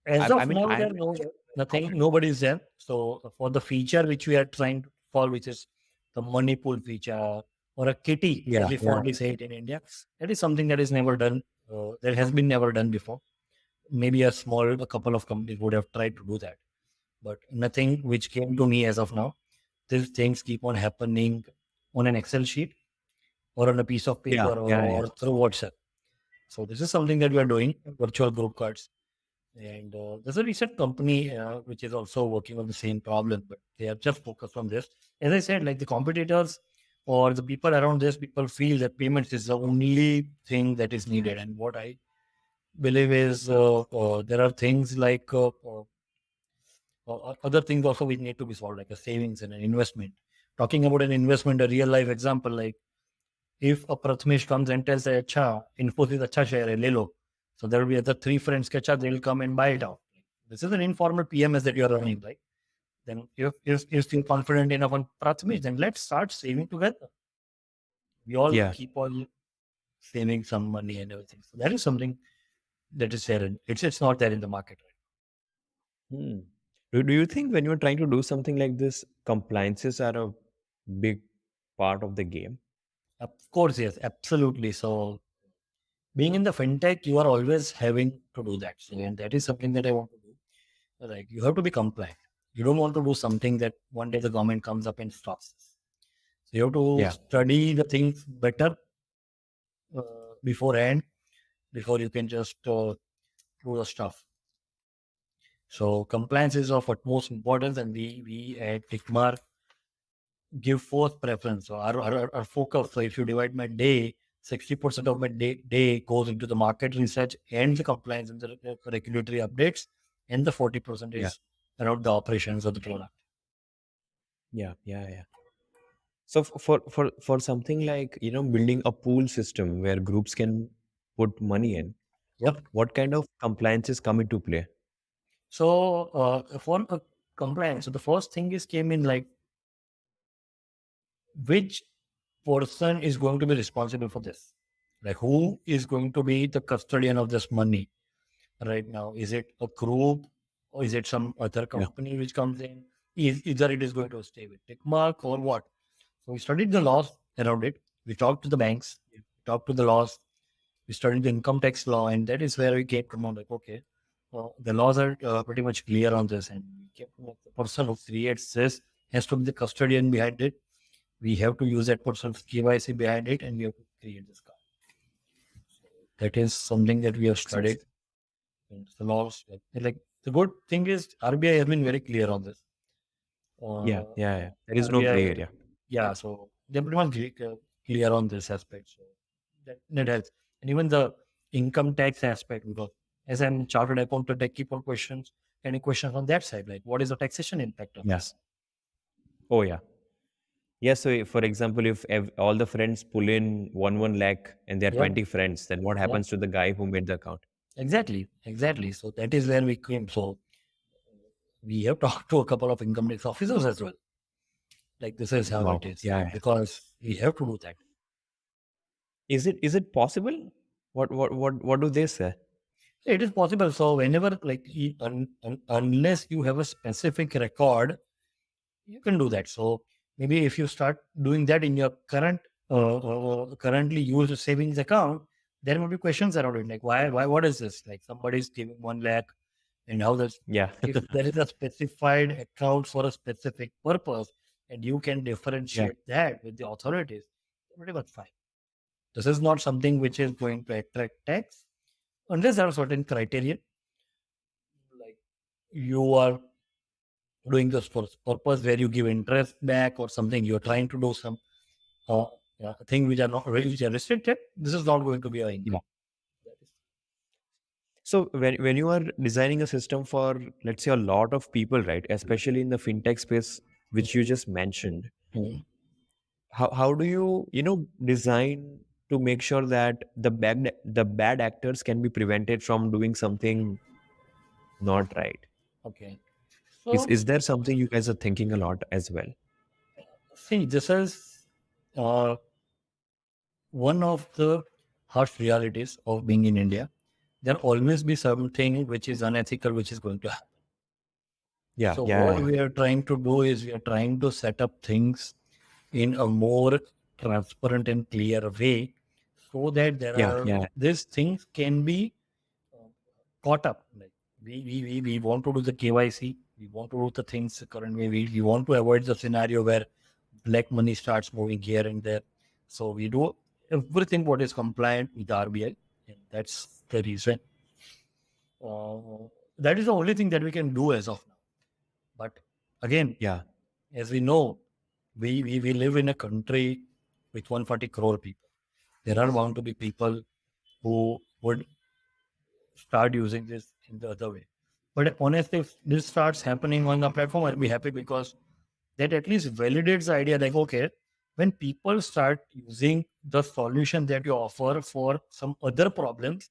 as I of mean, now, I there haven't no checked. nothing. Nobody is there. So, for the feature which we are trying to solve, which is the money pool feature, or a kitty, as Yeah, we yeah, fondly say it in India, that is something that is never done. That has been never done before. Maybe a couple of companies would have tried to do that, but nothing which came to me as of now. These things keep on happening on an Excel sheet, or on a piece of yeah, paper, yeah, yeah. or through WhatsApp. So this is something that we are doing, virtual group cards. And there's a recent company which is also working on the same problem, but they are just focused on this. As I said, like, the competitors or the people around this, people feel that payments is the only thing that is needed. And what I believe is there are things like other things also which need to be solved, like a savings and an investment. Talking about an investment, a real life example, like, if a Prathamesh comes and tells that, "Acha, Infosys acha share hai, le lo." So there will be other three friends, "Acha, they will come and buy it out." This is an informal PMS that you are running, right? Then if you're confident enough on Prathamesh, then let's start saving together. We all Yeah. keep on saving some money and everything. So that is something that is there. It's not there in the market. Hmm. Do you think when you're trying to do something like this, compliances are a big part of the game? Of course, yes, absolutely. So being in the fintech, you are always having to do that. So, and that is something that I want to do. Like you have to be compliant. You don't want to do something that one day the government comes up and stops us. So you have to Yeah. study the things better uh, beforehand before you can just do the stuff. So compliance is of utmost importance, and we at Ticmarc give fourth preference. So our focus. So if you divide my day, 60% of my day goes into the market research and the compliance and the regulatory updates, and the 40% Yeah. is around the operations of the product. Yeah. Yeah. Yeah. So for something like, building a pool system where groups can put money in, Yep. what kind of compliances come into play? So for a compliance, so the first thing is came in like which person is going to be responsible for this? Like who is going to be the custodian of this money right now? Is it a group or is it some other Yeah. company which comes in? Either it is going to stay with Tickmark or what? So we studied the laws around it. We talked to the banks, we talked to the laws, we studied the income tax law, and that is where we came to know like, okay, well, the laws are pretty much clear on this, and we came to know the person who creates this has to be the custodian behind it. We have to use that person's KYC behind it, and we have to create this card. That is something that we have So, studied. And the laws, like the good thing is RBI has been very clear on this. yeah. Uh, Yeah. Yeah. There is no RBI, gray area. yeah, so they're pretty much clear on this aspect. So that helps. And even the income tax aspect, because as I'm chartered accountant, I keep on questions, any questions on that side, like what is the taxation impact of Yeah. this? Oh, yeah. Yeah. So, for example, if all the friends pull in one lakh and there are Yeah, 20 friends, then what yeah, happens to the guy who made the account? exactly. So that is where we came. So we have talked to a couple of income tax officers as well. Like this is how it Wow. is Yeah. Yeah. because we have to do that. Is it possible? What do they say? It is possible. So whenever like unless you have a specific record, you can do that. So maybe if you start doing that in your currently used savings account, there will be questions around it. Like what is this? Like somebody is giving 1 lakh, and how does Yeah. if there is a specified account for a specific purpose, and you can Yeah. differentiate that with the authorities, pretty much fine. This is not something which is going to attract tax unless there are certain criteria, like you are doing this for purpose where you give interest back or something. You're trying to do some thing which are not which are restricted. This is not going to be an Yeah. income. That is, So when you are designing a system for, let's say, a lot of people, right, especially in the fintech space, which you just mentioned, mm, how do you design to make sure that the bad actors can be prevented from doing something not right? okay. Is So is there something you guys are thinking a lot as well? see, this is uh, one of the harsh realities of being in India. There always be something which is unethical, which is going to happen. Yeah, So yeah, what yeah, we are trying to do is we are trying to set up things in a more transparent and clear way, so that there yeah, are yeah, these things can be uh, caught up. Like we want to do the KYC, we want to do the things the current way. We want to avoid the scenario where black money starts moving here and there. So we do everything what is compliant with RBI, and that's the reason. That is the only thing that we can do as of now. But again, yeah, as we know, we live in a country with 140 crore people. There are bound to be people who would start using this in the other way. But honestly, if this starts happening on the platform, I'll be happy because that at least validates the idea like, okay, when people start using the solution that you offer for some other problems,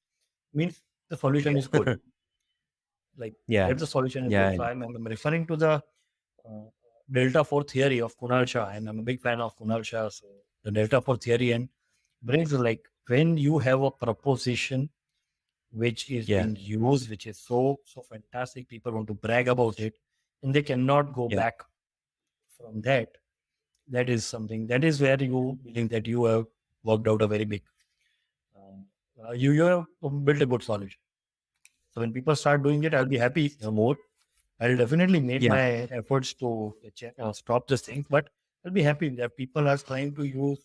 means the solution is good. Like yeah, that the solution is good. yeah, So yeah. I'm referring to the uh, Delta 4 theory of Kunal Shah, and I'm a big fan of Kunal Shah. So the data for theory and brings like when you have a proposition which is Yeah. being used, which is so fantastic, people want to brag about it, and they cannot go Yeah. back from that. That is something that is where you believe that you have worked out a very big, you have built a good solution. So when people start doing it, I'll be happy more. I'll definitely make Yeah. my efforts to stop this thing, but I'll be happy that people are trying to use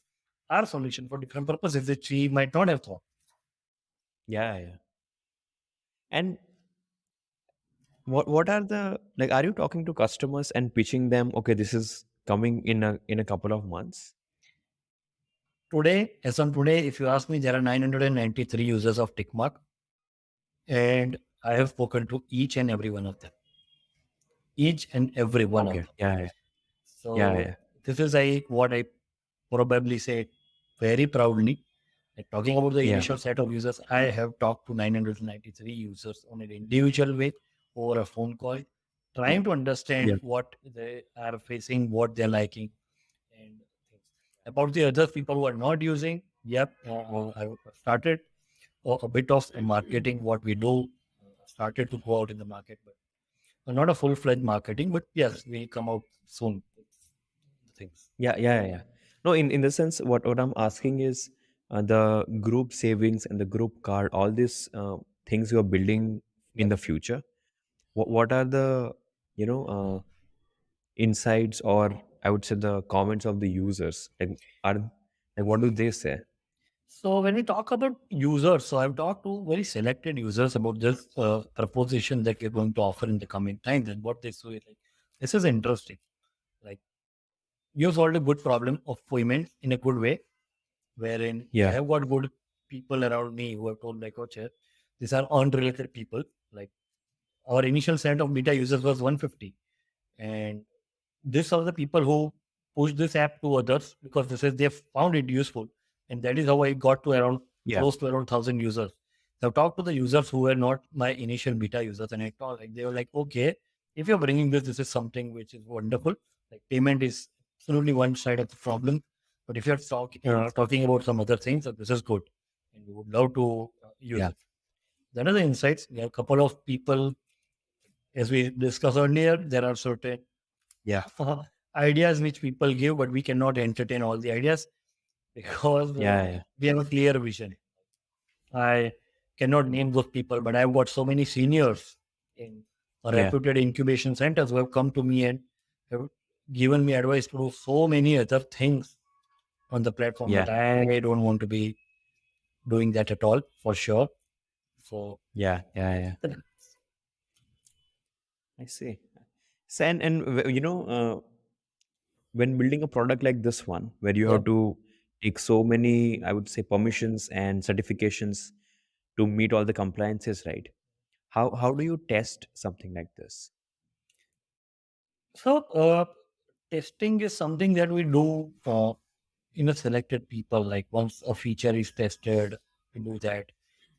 our solution for different purposes that we might not have thought. Yeah. Yeah. And what are the, like, are you talking to customers and pitching them, okay, this is coming in a couple of months? Today, as on today, if you ask me, there are 993 users of Ticmarc, and I have spoken to each and every one of them. Each and every one of Okay. them. Yeah. Yeah. Yeah. So Yeah. this is what I probably say very proudly. Like talking about the Yeah. initial set of users, I have talked to 993 users on an individual way over a phone call, trying to understand Yeah. what they are facing, what they're liking, and things. About the other people who are not using, yep, I started a bit of marketing, what we do, started to go out in the market, but not a full fledged marketing, but yes, we come out soon. Things. Yeah. Yeah. Yeah. No, in the sense, what I'm asking is, the group savings and the group card, all these things you are building in Yep. the future. What are the, you know, insights, or I would say the comments of the users? Like, are, like, what do they say? So when we talk about users, so I've talked to very selected users about this proposition that we're going to offer in the coming times and what they say. Like, this is interesting. Like you solved a good problem of payment in a good way, wherein I Yeah. have got good people around me who have told like, oh, Chair, these are unrelated people. Like our initial set of beta users was 150, and these are the people who push this app to others because this is they found it useful, and that is how I got to around Yeah. close to around 1,000 users. So I've talked to the users who were not my initial beta users, and I thought like they were like, okay, if you're bringing this is something which is wonderful. Like payment is absolutely one side of the problem, but if you're talking about some other things, this is good, and we would love to use Yeah. it. Then are the insights. There are a couple of people, as we discussed earlier, there are certain Yeah. ideas which people give, but we cannot entertain all the ideas because Yeah. Yeah. we have a clear vision. I cannot name those people, but I've got so many seniors in Yeah. reputed incubation centers who have come to me and have given me advice to do so many other things on the platform Yeah. that I don't want to be doing that at all for sure. So, Yeah. Yeah. Yeah. I see. So, when building a product like this one, where you yeah. have to take so many, I would say, permissions and certifications to meet all the compliances, right? How do you test something like this? So, testing is something that we do in a selected people. Like once a feature is tested, we do that.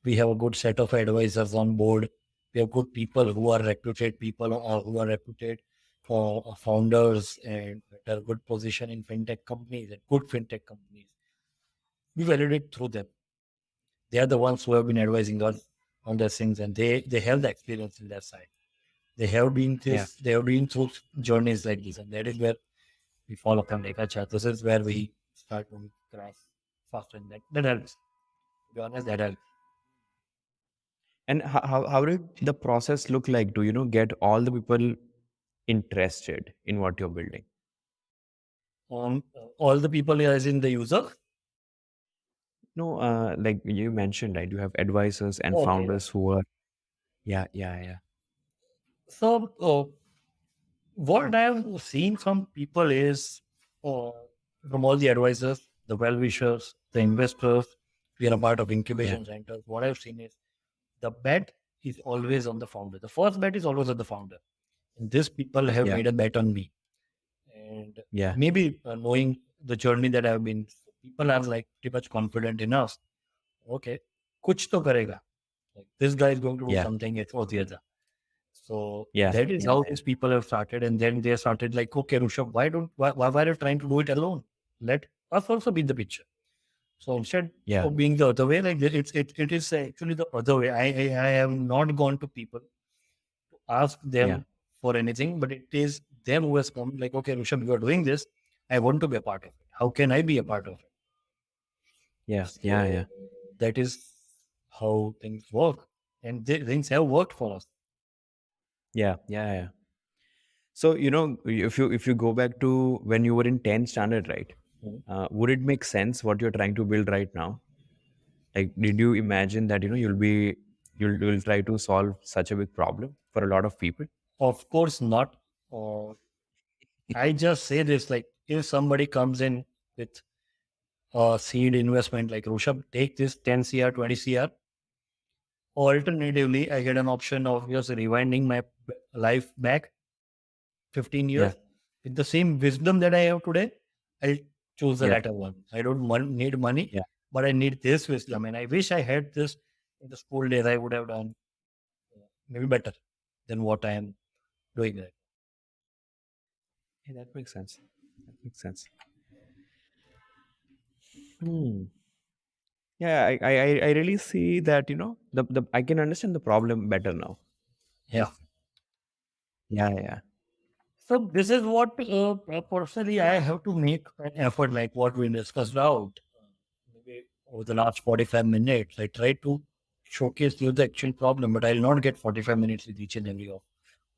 We have a good set of advisors on board. We have good people who are reputed people or who are reputed for founders and at a good position in fintech companies and good fintech companies. We validate through them. They are the ones who have been advising us on those things, and they have the experience in their side. They have been Yeah. this. They have been through journeys like this, and that is where we fall upon like acha. This is where we start to crash faster, and that helps. To be honest, that helps. And how did the process look like to, get all the people interested in what you're building? All the people as in the user. No, like you mentioned, right? You have advisors and Okay. founders who are, yeah, yeah, yeah, So what I have seen from people is uh, from all the advisors, the well wishers, the investors. We are a part of yeah, incubation centers. What I've seen is the bet is always on the founder. The first bet is always on the founder. And these people have yeah, made a bet on me. And yeah, maybe knowing the journey that I've been, people are like pretty much confident enough. Okay, kuch to karega. Like this guy is going to do yeah, something, it's or the other. So yeah, that is yeah, how yeah, these people have started. And then they started like, okay, Rushabh, why are you trying to do it alone? Let us also be in the picture. So instead Yeah. of being the other way, like it is actually the other way. I have not gone to people to ask Yeah. them for anything, but it is them who has come like, okay, Rushabh, you are doing this. I want to be a part of it. How can I be a part of it? Yeah. Yeah. So Yeah. that is how things work, and things have worked for us. Yeah. Yeah. Yeah. So, if you go back to when you were in 10th standard, right? Mhm. Would it make sense what you're trying to build right now? Like, did you imagine that you'll try to solve such a big problem for a lot of people? Of course not. Uh, I just say this like if somebody comes in with a seed investment like Rushabh, take this 10 CR, 20 CR. Alternatively, I get an option of just rewinding my life back 15 Yeah. years with the same wisdom that I have today. I'll choose the Yeah. latter one. I don't need money, Yeah. but I need this wisdom. And I wish I had this in the school days. I would have done maybe better than what I am doing right. Yeah, that makes sense. That makes sense. Hmm. Yeah, I really see that, the I can understand the problem better now. Yeah. Yeah, yeah. So this is what personally I have to make an effort like what we discussed out. Maybe over the last 45 minutes, I try to showcase you the actual problem, but I'll not get 45 minutes with each and every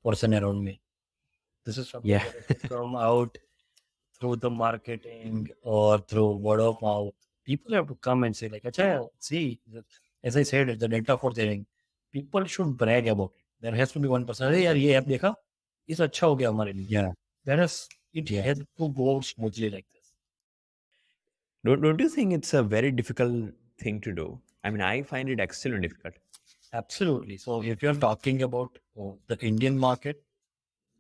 person around me. This is something Yeah. that has to come out through the marketing or through word of mouth. People have to come and say, like, Acha, see, as I said, the data for sharing, people should brag about it. There has to be one person, अरे यार ये app देखा, इस अच्छा हो गया हमारे लिए. Yeah. Whereas it Yeah. has to go smoothly like this. Don't you think it's a very difficult thing to do? I mean, I find it extremely difficult. Absolutely. So if you're talking about the Indian market,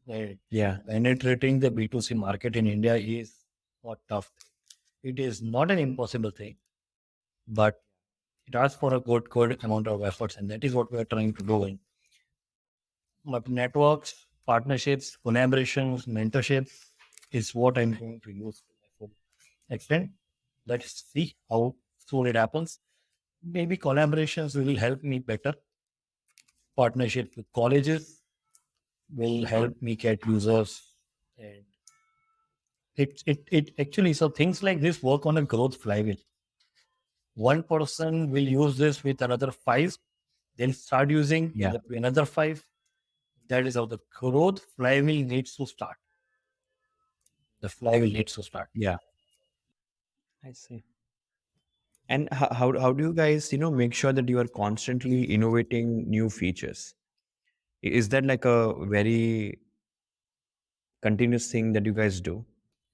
Yeah. penetrating the B2C market in India is a tough thing. It is not an impossible thing, but it asks for a good amount of efforts, and that is what we are trying to do. In networks, partnerships, collaborations, mentorships is what I'm going to use to my full extent. Let's see how soon it happens. Maybe collaborations will help me better. Partnerships with colleges will help me get users, and it actually so things like this work on a growth flywheel. One person will use this with another five, they'll start using Yeah. another five. That is how the growth flywheel needs to start. The flywheel needs to start. Yeah. I see. And how do you guys, make sure that you are constantly innovating new features? Is that like a very continuous thing that you guys do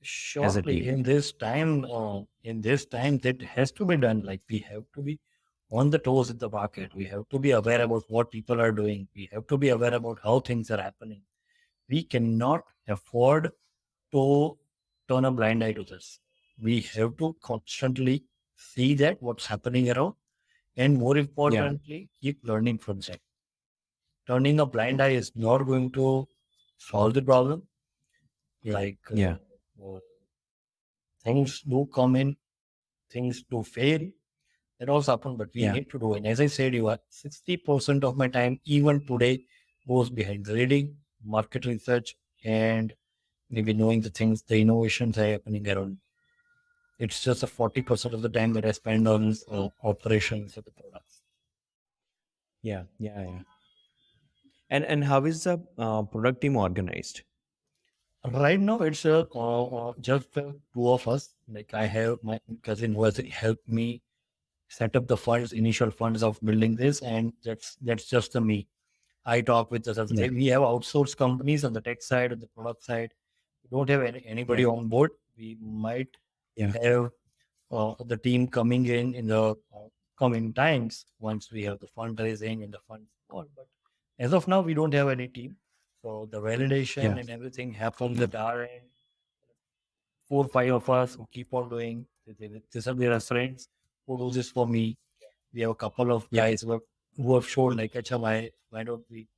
as a Surely, team? in this time, that has to be done. Like we have to be on the toes in the market. We have to be aware about what people are doing. We have to be aware about how things are happening. We cannot afford to turn a blind eye to this. We have to constantly see that what's happening around, and more Yeah. importantly, keep learning from that. Turning a blind eye is not going to solve the problem. Like Yeah. things do come in, things do fail. That also happen, but we Yeah. need to do it. As I said, you are 60% of my time, even today, goes behind the reading, market research, and maybe knowing the things, the innovations are happening around. It's just a 40% of the time that I spend on operations of the products. Yeah. Yeah. Yeah. And how is the product team organized? Right now, it's just two of us. Like I have my cousin who has helped me set up the funds, initial funds of building this, and that's just the me. I talk with the Yeah. we have outsourced companies on the tech side, on the product side. We don't have anybody Yeah. on board. We might Yeah. have the team coming in the coming times once we have the fundraising and the funds. But as of now, we don't have any team. So the Yeah. validation and everything happens at our end. 4 5 of us who keep on doing. These are the referents who do this for me. We have a couple of Yeah. guys who have shown like, Acha, why don't we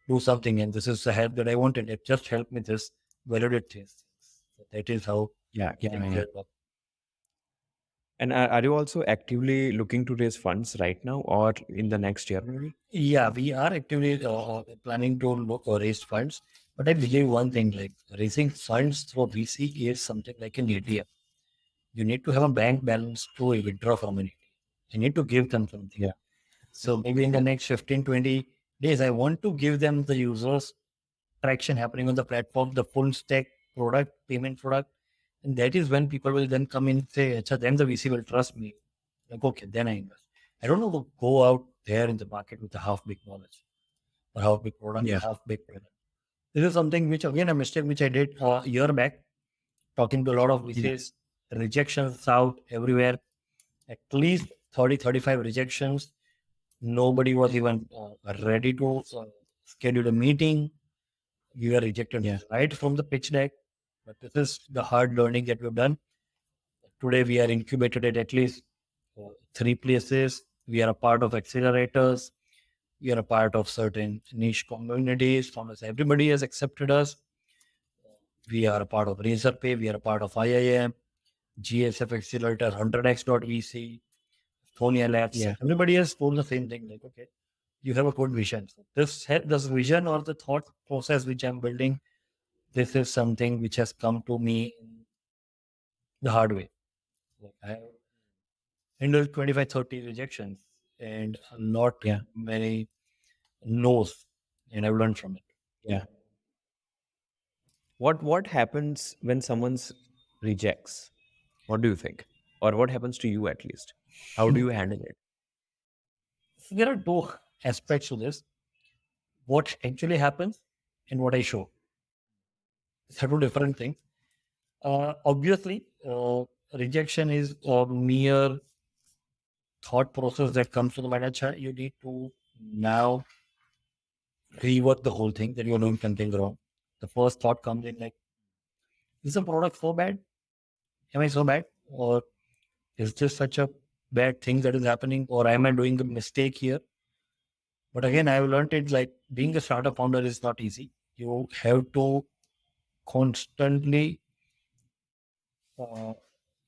do something? And this is the help that I wanted. It just helped me just validate things. So that is how Yeah. Yeah. things Yeah. work. And are you also actively looking to raise funds right now or in the next year maybe? Yeah, we are actively planning to look or raise funds. But I believe one thing, like raising funds through VC is something like an ATM. You need to have a bank balance to withdraw from an ATM. You need to give them something. Yeah. So maybe in the next 15, 20 days, I want to give them the users traction happening on the platform, the full stack product, payment product. And that is when people will then come in and say, "Acha, then the VC will trust me." Like, okay, then I invest. I don't know to go out there in the market with a half big knowledge or half big product, Yeah. half big product. This is something which, again, a mistake which I did a year back, talking to a lot of Yeah. VCs, rejections out everywhere, at least 30, 35 rejections. Nobody was even ready to schedule a meeting. We were rejected Yeah. right from the pitch deck. But this is the hard learning that we've done. Today, we are incubated at least three places. We are a part of accelerators. We are a part of certain niche communities. Founders, everybody has accepted us. We are a part of Razorpay. We are a part of IIM, GSF Accelerator, 100x.vc, Thonia Labs. Yeah. Everybody has told the same thing. Like, okay, you have a good vision. So this vision or the thought process which I'm building, this is something which has come to me the hard way. Like, I handled 25, 30 rejections and not Yeah. many no's, and I've learned from it. Yeah. What happens when someone's rejects? What do you think? Or what happens to you at least? How do you handle it? So there are two aspects to this: what actually happens and what I show. It's two different things. Obviously, rejection is a mere thought process that comes to the mind. "Acha, you need to now rework the whole thing that you're doing something wrong." The first thought comes in like, is the product so bad? Am I so bad? Or is this such a bad thing that is happening? Or am I doing a mistake here? But again, I've learned it like being a startup founder is not easy. You have to constantly, uh,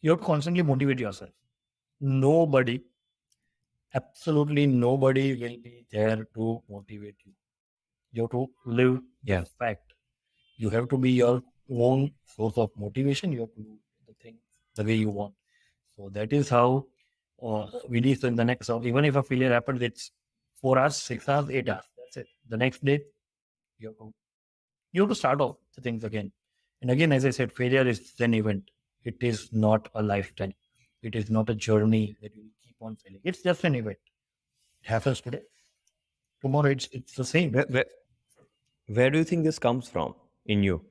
you have to constantly motivate yourself. Nobody, absolutely nobody will be there to motivate you. You have to live Yeah. the fact. You have to be your own source of motivation. You have to do the things the way you want. So that is how we do. So in the next, so even if a failure happens, it's 4 hours, 6 hours, 8 hours. That's it. The next day, you have to start off the things again. And again, as I said, failure is an event. It is not a lifetime. It is not a journey that you keep on failing. It's just an event. It happens today. Tomorrow, it's the same. Where do you think this comes from in you?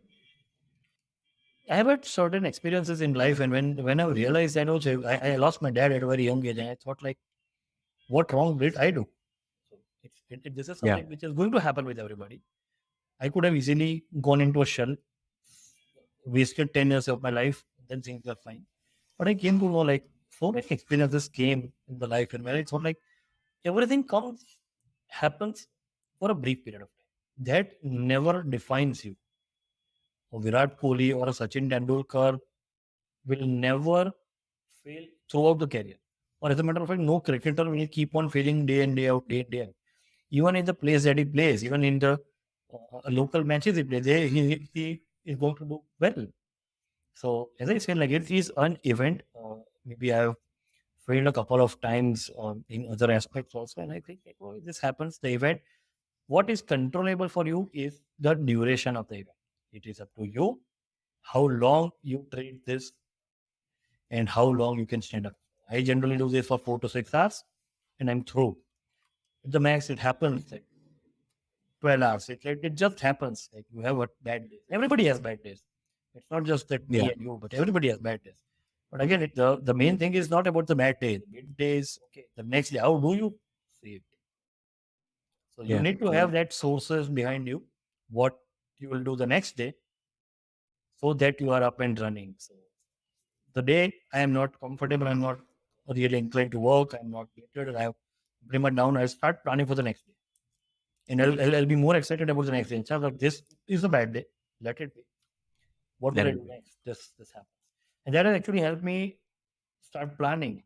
I have had certain experiences in life, and when I realized that also I lost my dad at a very young age, and I thought like, what wrong did I do? So this is Yeah. something which is going to happen with everybody. I could have easily gone into a shell, wasted 10 years of my life, then things were fine. But I came to know like so many experiences came in the life, and when I thought like everything happens for a brief period of time. That never defines you. A Virat Kohli or a Sachin Tendulkar will never fail throughout the career. Or as a matter of fact, no cricketer will keep on failing day in, day out, day in, day out. Even in the place that he plays, even in the local matches he plays, he is going to do well. So as I said, like it is an event. Maybe I have failed a couple of times in other aspects also, and I think like, oh, this happens. The event, what is controllable for you is the duration of the event. It is up to you how long you treat this and how long you can stand up. I generally do this for 4 to 6 hours, and I'm through. At the max, it happens like 12 hours. It just happens. Like you have a bad day. Everybody has bad days. It's not just that me Yeah. and you, but everybody has bad days. But again, the main thing is not about the bad day. The bad day is okay. The next day, how do you see it? So you Yeah. need to have that sources behind you, what you will do the next day, so that you are up and running. So the day I am not comfortable, I'm not really inclined to work, I'm not motivated, I have bring it down, I'll start planning for the next day. And I'll be more excited about the next day. Instead of this is a bad day, let it be. What will Let I it do be. next? This happens. And that has actually helped me start planning.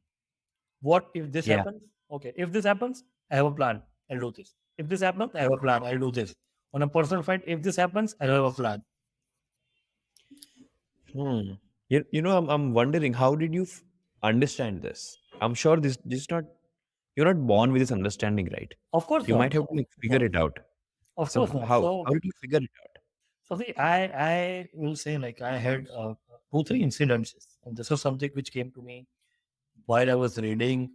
What if this Yeah. happens? Okay, if this happens, I have a plan. I'll do this. If this happens, I have a plan. I'll do this. On a personal fight, if this happens, I'll have a plan. Hmm. I'm wondering, how did you understand this? I'm sure this is not, you're not born with this understanding, right? Of course You might not. have to like figure it out. Of So course not. how did you figure it out? So see, I will say like I had 2 3 incidences, and this was something which came to me while I was reading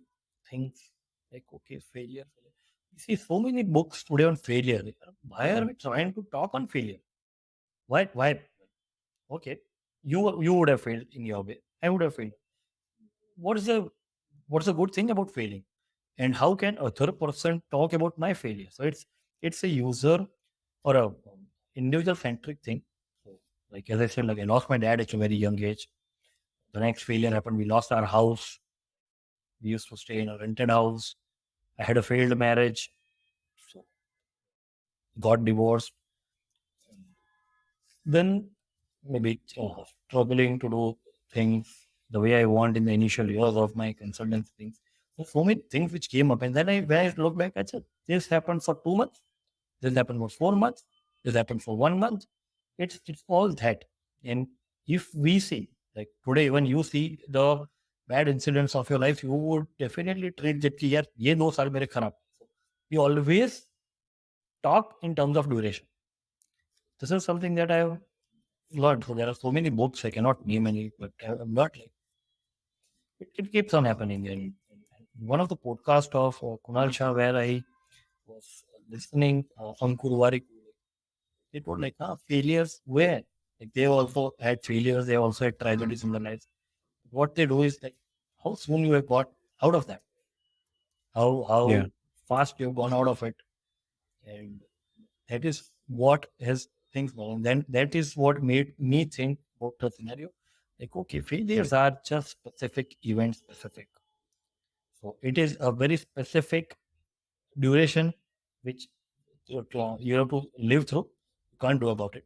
things like okay, failure. You see, so many books today on failure. Why are we trying to talk on failure? Why? Why? Okay, you would have failed in your way. I would have failed. What is the good thing about failing? And how can a third person talk about my failure? So it's a user or a individual centric thing. So, like as I said, like I lost my dad at a very young age. The next failure happened. We lost our house. We used to stay in a rented house. I had a failed marriage. So got divorced. Then maybe struggling to do things the way I want in the initial years of my consultancy things. So many things which came up, and then when I look back, I said, this happened for 2 months, this happened for 4 months, this happened for 1 month. It's all that. And if we see, like today, when you see the bad incidents of your life, you would definitely treat that कि यार ये 2 साल मेरे खराब. We always talk in terms of duration. This is something that I've learned. So there are so many books I cannot name any, but I'm not like it keeps on happening. And one of the podcasts of Kunal Shah where I was listening, Ankur Warik, it was like, failures where? Like they also had failures, they also had tragedies in their lives. What they do is like how soon you have got out of that, how Yeah. fast you've gone out of it. And that is what has things going. Then that is what made me think about the scenario. Like, okay, failures are just specific event specific. So it is a very specific duration which you have to live through. You can't do about it.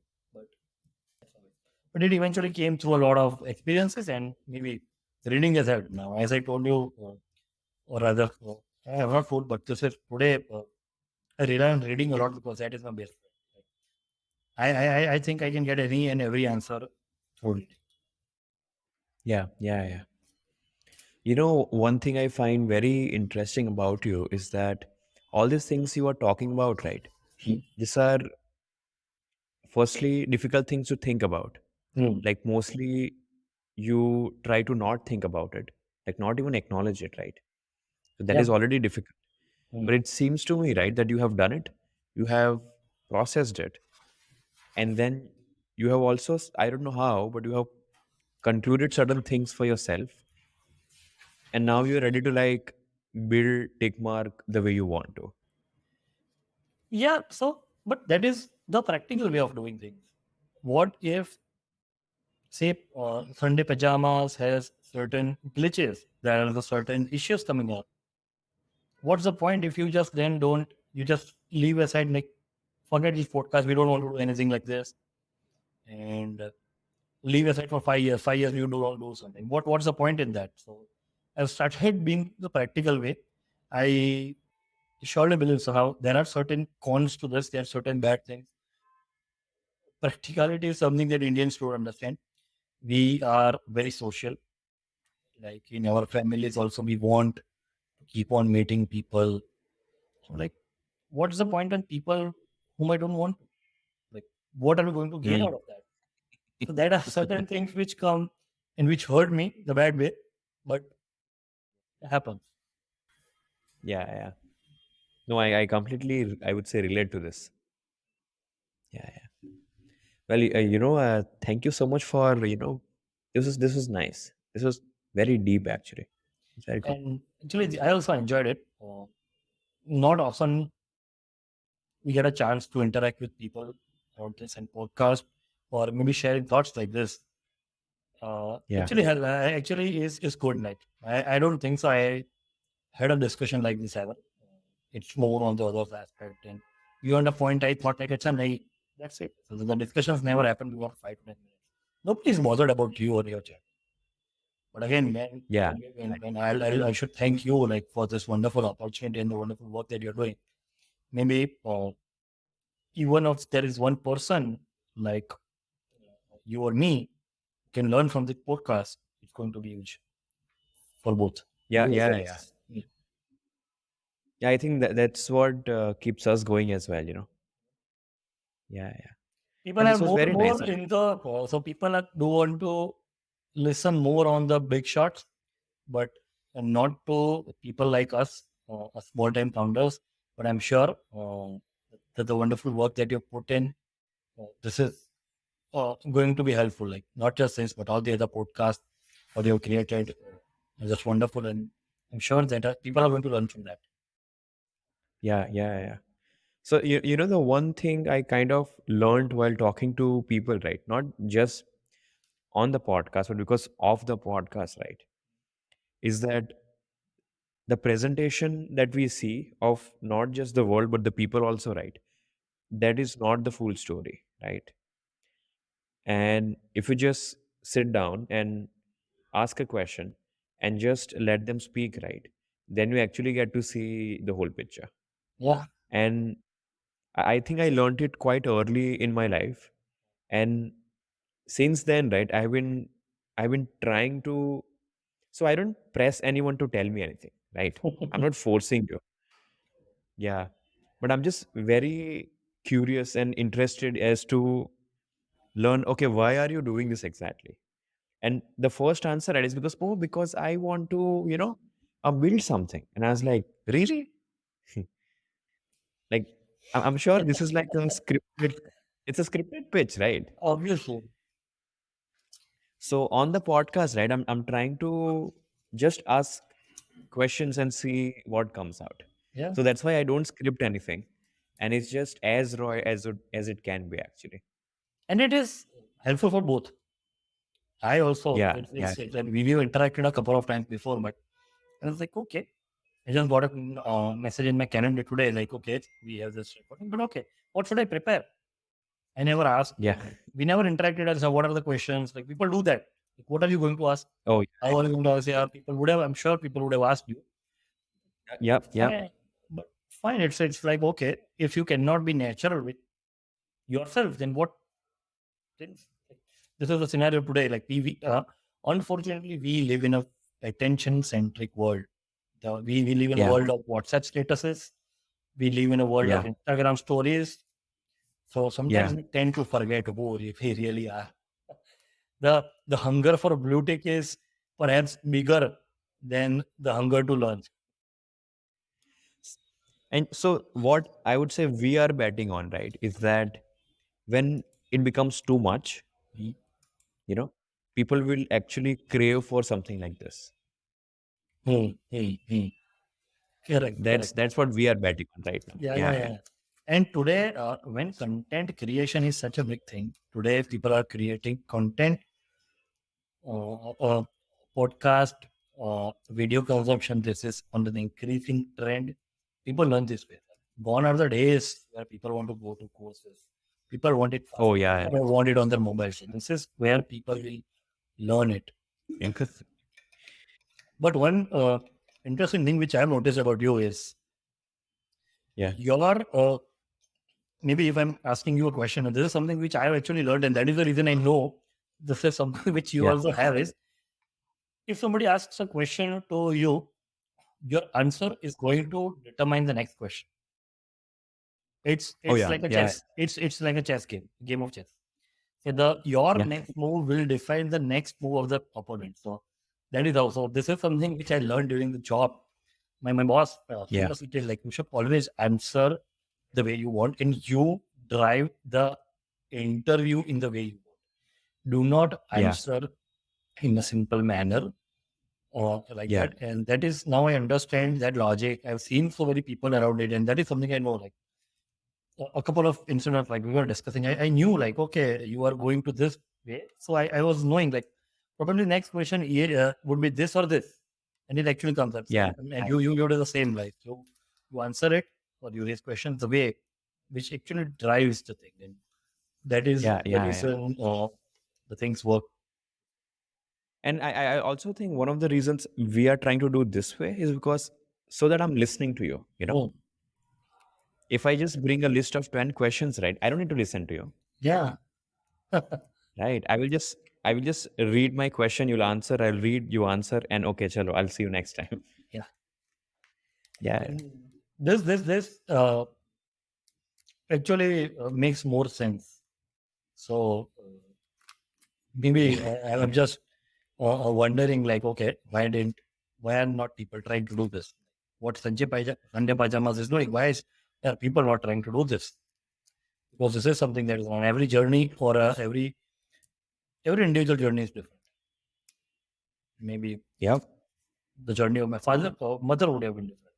But it eventually came through a lot of experiences and maybe reading has helped. Now, as I told you, or rather, I have not told, but this is today. I rely on reading a lot because that is my best friend. I think I can get any and every answer through reading. Yeah. One thing I find very interesting about you is that all these things you are talking about, right? These are firstly difficult things to think about. Hmm. Like mostly you try to not think about it, like not even acknowledge it, right? So that Yeah. is already difficult. Hmm. But it seems to me, right, that you have done it, you have processed it, and then you have also, I don't know how, but you have concluded certain things for yourself, and now you're ready to like build Tickmark the way you want to. Yeah. So, but that is the practical way of doing things. What if, say, Sunday Pajamas has certain glitches? There are the certain issues coming up. What's the point if you just then don't, you just leave aside, like, forget this podcast, we don't want to do anything like this, and leave aside for 5 years. 5 years, you don't do something. What's the point in that? So, I've started being the practical way. I surely believe somehow there are certain cons to this, there are certain bad things. Practicality is something that Indians don't understand. We are very social. Like in our families, also, we want to keep on meeting people. So, like, what's the point on people whom I don't want to? Like, what are we going to gain out of that? So, there are certain things which come and which hurt me the bad way, but it happens. Yeah. No, I completely, I would say, relate to this. Yeah. Well, thank you so much for, this was nice. This was very deep, actually. It's very good. And actually, I also enjoyed it. Not often we get a chance to interact with people on this and podcast or maybe sharing thoughts like this. Yeah. Actually is good. Like I don't think so. I had a discussion like this ever. It's more on the other aspect, and beyond the point, I thought like it's a night. That's it. So the discussions never happened before 5 to 10 minutes. Nobody's bothered about you or your chat. But again, man, Yeah. when I should thank you like for this wonderful opportunity and the wonderful work that you're doing. Maybe even if there is one person like you or me can learn from the podcast, it's going to be huge for both Yeah. you as Yeah. well Yeah. as me. Yeah. I think that's what keeps us going as well. Yeah. Yeah. People But are this was very nice. more in the so people are, do want to listen more on the big shots, but not to people like us, small time founders. But I'm sure that the wonderful work that you put in, this is going to be helpful. Like not just this, but all the other podcasts that you have created are just wonderful, and I'm sure that people are going to learn from that. Yeah. Yeah. Yeah. So the one thing I kind of learned while talking to people, right? Not just on the podcast, but because of the podcast, right? Is that the presentation that we see of not just the world but the people also, right? That is not the full story, right? And if you just sit down and ask a question and just let them speak, right, then you actually get to see the whole picture. Yeah. And I think I learned it quite early in my life. And since then, right, I've been trying to, so I don't press anyone to tell me anything, right? I'm not forcing you. Yeah. But I'm just very curious and interested as to learn, okay, why are you doing this exactly? And the first answer right is because I want to, build something. And I was like, really? Like, I'm sure this is like a scripted, it's a scripted pitch, right? Obviously. So on the podcast, right, I'm trying to just ask questions and see what comes out. Yeah. So that's why I don't script anything. And it's just as raw as it can be actually. And it is helpful for both. I also, Yeah, yeah, we've interacted a couple of times before, but I was like, okay, I just got a message in my calendar today, like, okay, we have this recording, but okay, what should I prepare? I never asked. yeah. We never interacted as what are the questions. Like people do that. Like, what are you going to ask? Oh, How are you going to ask? Yeah, people would have. I'm sure people would have asked you. yep, yep. Fine, but fine. It's like okay, if you cannot be natural with yourself, then what? Then this is the scenario today. Like unfortunately, we live in a attention centric world. We live in a Yeah, world of WhatsApp statuses. We live in a world of yeah, Instagram stories. So sometimes yeah. we tend to forget who we really are. The hunger for blue tick is perhaps bigger than the hunger to learn. And so what I would say we are betting on, right, is that when it becomes too much, Hmm, people will actually crave for something like this. hmm. Correct, That's correct. that's what we are betting on right now. Yeah, yeah, Yeah, yeah. yeah. And today, when content creation is such a big thing, today people are creating content, podcast, video consumption. This is on the increasing trend. People learn this way. Gone are the days where people want to go to courses. People want it fast. Oh, yeah, People want it on their mobile phone. This is where people will learn it. yeah. 'Cause- But one interesting thing which I have noticed about you is yeah, your maybe if I'm asking you a question, and this is something which I have actually learned, and that is the reason I know this is something which you yeah. also have is if somebody asks a question to you, your answer is going to determine the next question. It's Oh, it's yeah, like a yeah, chess. It's like a chess game of chess. So your yeah, next move will define the next move of the opponent. So that is also this is something which I learned during the job. My boss yeah, seriously did like you should always answer the way you want, and you drive the interview in the way you want. Do not yeah, answer in a simple manner or like yeah, that. And that is now I understand that logic. I've seen so many people around it, and that is something I know. Like a couple of incidents, like we were discussing, I knew like, okay, you are going to this way. So I was knowing like probably next question would be this or this. And it actually comes up. yeah, And you do the same, like you answer it or you raise questions the way which actually drives the thing. And that is yeah, the yeah, yeah. reason the things work. And I also think one of the reasons we are trying to do this way is because so that I'm listening to you, you know. Oh, If I just bring a list of 10 questions, right, I don't need to listen to you, yeah. right? I will just read my question, you'll answer, I'll read, you answer, and okay, chalo, I'll see you next time. Yeah. Yeah. And this actually makes more sense. So maybe I'm just wondering, like, okay, why are not people trying to do this? What Sunday Pajamas is doing? Why is people not trying to do this? Because this is something that is on every journey, or every individual journey is different. Maybe Yeah. the journey of my father or mother would have been different.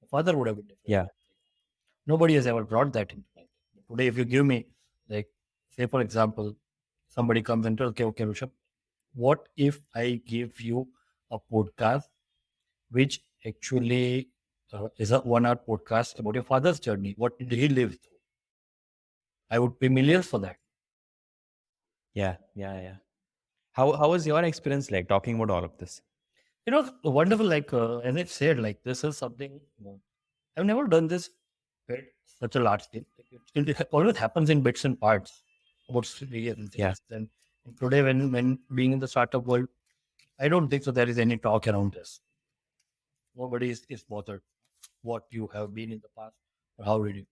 My father would have been different. Yeah. Nobody has ever brought that into my life. Today, if you give me, like, say for example, somebody comes and tells, okay, Rushabh, what if I give you a podcast which actually is a 1 hour podcast about your father's journey? What did he live through? I would pay millions for that. Yeah. Yeah. Yeah. How was your experience like talking about all of this? Wonderful. Like, as I said, like, this is something, I've never done this at such a large scale. Like, it always happens in bits and parts about study and Yeah. things. And today, when being in the startup world, I don't think so there is any talk around this. Nobody is bothered what you have been in the past or how did you.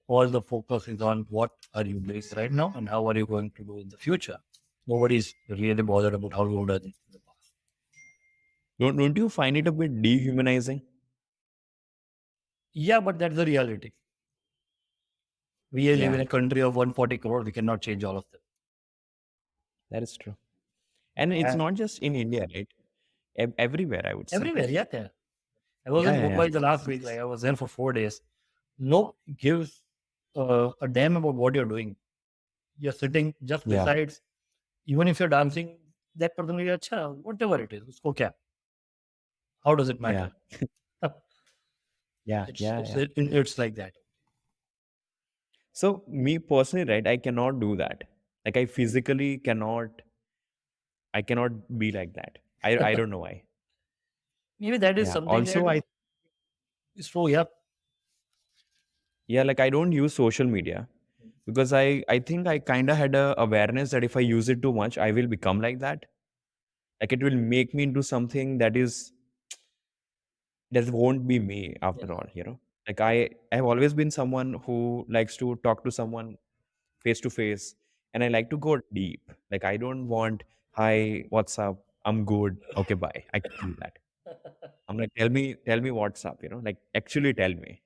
All the focus is on what are you doing right now and how are you going to do in the future. Nobody is really bothered about how you done it in the past. Don't you find it a bit dehumanizing? Yeah, but that's the reality. We live in Yeah, a country of 140 crore. We cannot change all of them. that is true. And it's Uh, not just in India, right? Everywhere, I would say. Everywhere, yeah. I was Yeah, in yeah, yeah. Mumbai the last week. Like, I was there for 4 days. No gives a damn about what you're doing. You're sitting just Yeah, besides. Even if you're dancing, that person will be, "Acha, whatever it is, usko kya? How does it yeah, matter?" yeah, It's yeah, it's yeah. it's like that. So me personally, right, I cannot do that. Like I cannot be like that. I don't know why. Maybe that is Yeah. something that Also, is true. Yeah. yeah, like I don't use social media because I think I kind of had a awareness that if I use it too much, I will become like that. Like it will make me into something that won't be me Yeah. after all, you know. Like I have always been someone who likes to talk to someone face to face, and I like to go deep. Like I don't want, hi, what's up, I'm good, okay, bye. I can do that. I'm like, tell me what's up, you know, like actually tell me.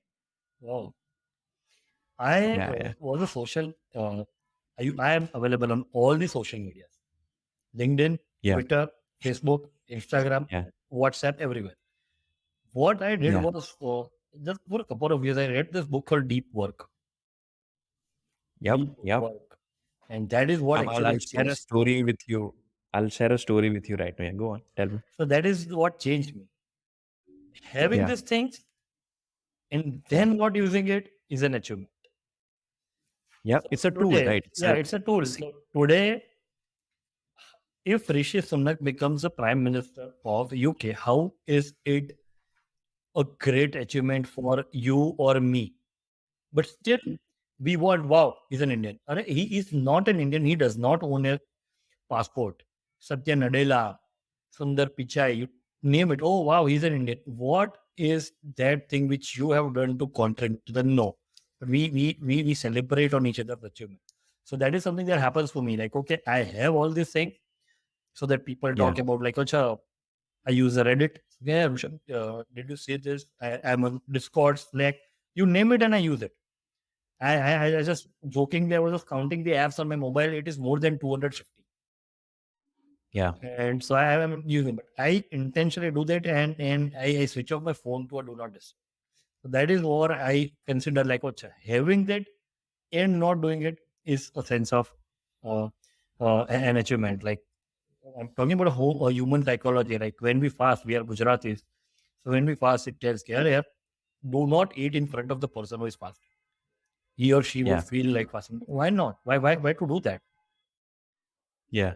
Wow. I Yeah, yeah, was a social. I am available on all the social medias: LinkedIn, yeah, Twitter, Facebook, Instagram, yeah, WhatsApp, everywhere. What I did yeah. was, just for a couple of years, I read this book called Deep Work. Yep, Deep yep. Work. And that is what I'll actually share a changed. story with you. I'll share a story with you right now. Yeah, go on, tell me. So that is what changed me. Having Yeah, these things and yeah, then not using it is an achievement. yeah. So It's a tool, today, right? yeah, it's a tool. See, So today, if Rishi Sunak becomes the Prime Minister of UK, how is it a great achievement for you or me? But still, we want, wow, he's an Indian. He is not an Indian. He does not own a passport. Satya Nadella, Sundar Pichai, you name it. Oh, wow, he's an Indian. What is that thing which you have done to contribute to the no? But we celebrate on each other's achievement. So that is something that happens for me. Like, okay, I have all these things so that people yeah, talk about, like, Acha, I use a Reddit. Yeah, Rushabh, did you see this? I'm on Discord, Slack, you name it, and I use it. I just jokingly, I was just counting the apps on my mobile. It is more than 250. yeah, And so I am using, but I intentionally do that, and I switch off my phone to a do not disturb. So that is what I consider, like, okay, having that and not doing it is a sense of uh, an achievement. Like, I'm talking about a human psychology. Like, when we fast, we are Gujaratis. So when we fast, it tells, "Kya hai, do not eat in front of the person who is fasting." He or she would yeah, feel like fasting. Why not? Why to do that? yeah.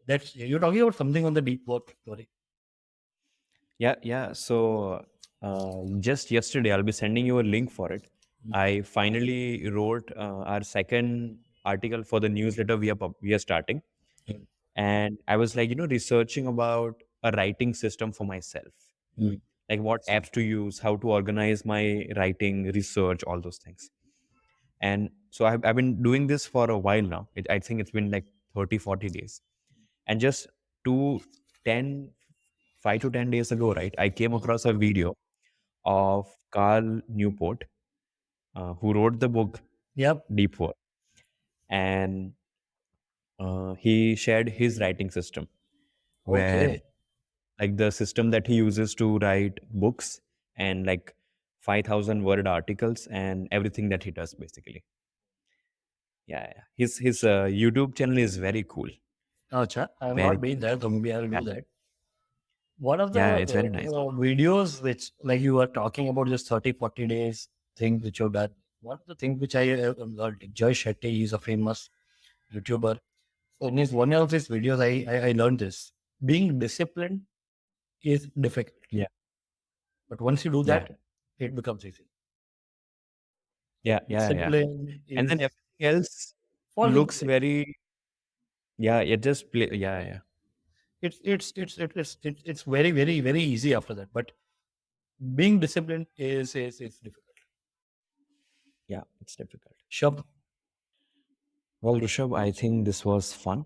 That's you're talking about something on the deep work story. Yeah. So just yesterday, I'll be sending you a link for it. I finally wrote our second article for the newsletter we are starting, Mm. and I was like, researching about a writing system for myself, Mm. like what apps to use, how to organize my writing, research, all those things. And so I've been doing this for a while now. I think it's been like 30, 40 days. And just two, 10, 5 to 10 days ago, right, I came across a video of Carl Newport, who wrote the book Yep. Deep Work. And he shared his writing system where Okay. like the system that he uses to write books and like 5,000 word articles and everything that he does basically. Yeah. His YouTube channel is very cool. Acha, I have Very not cool. been there, so maybe I'll Yeah. do that. One of the Yeah, it's very nice. videos which, like you were talking about, just 30, 40 days thing which you've done. One of the things which I learned, like Joy Shetty is a famous YouTuber. So in one of his videos, I learned this. Being disciplined is difficult. Yeah. But once you do Yeah. that, it becomes easy. Yeah. Discipline And then is everything else falls into looks place. very, yeah, it just play. Yeah. It's very, very, very easy after that. But being disciplined is difficult. Yeah, it's difficult. Shab, Well, Rishabh, I think this was fun.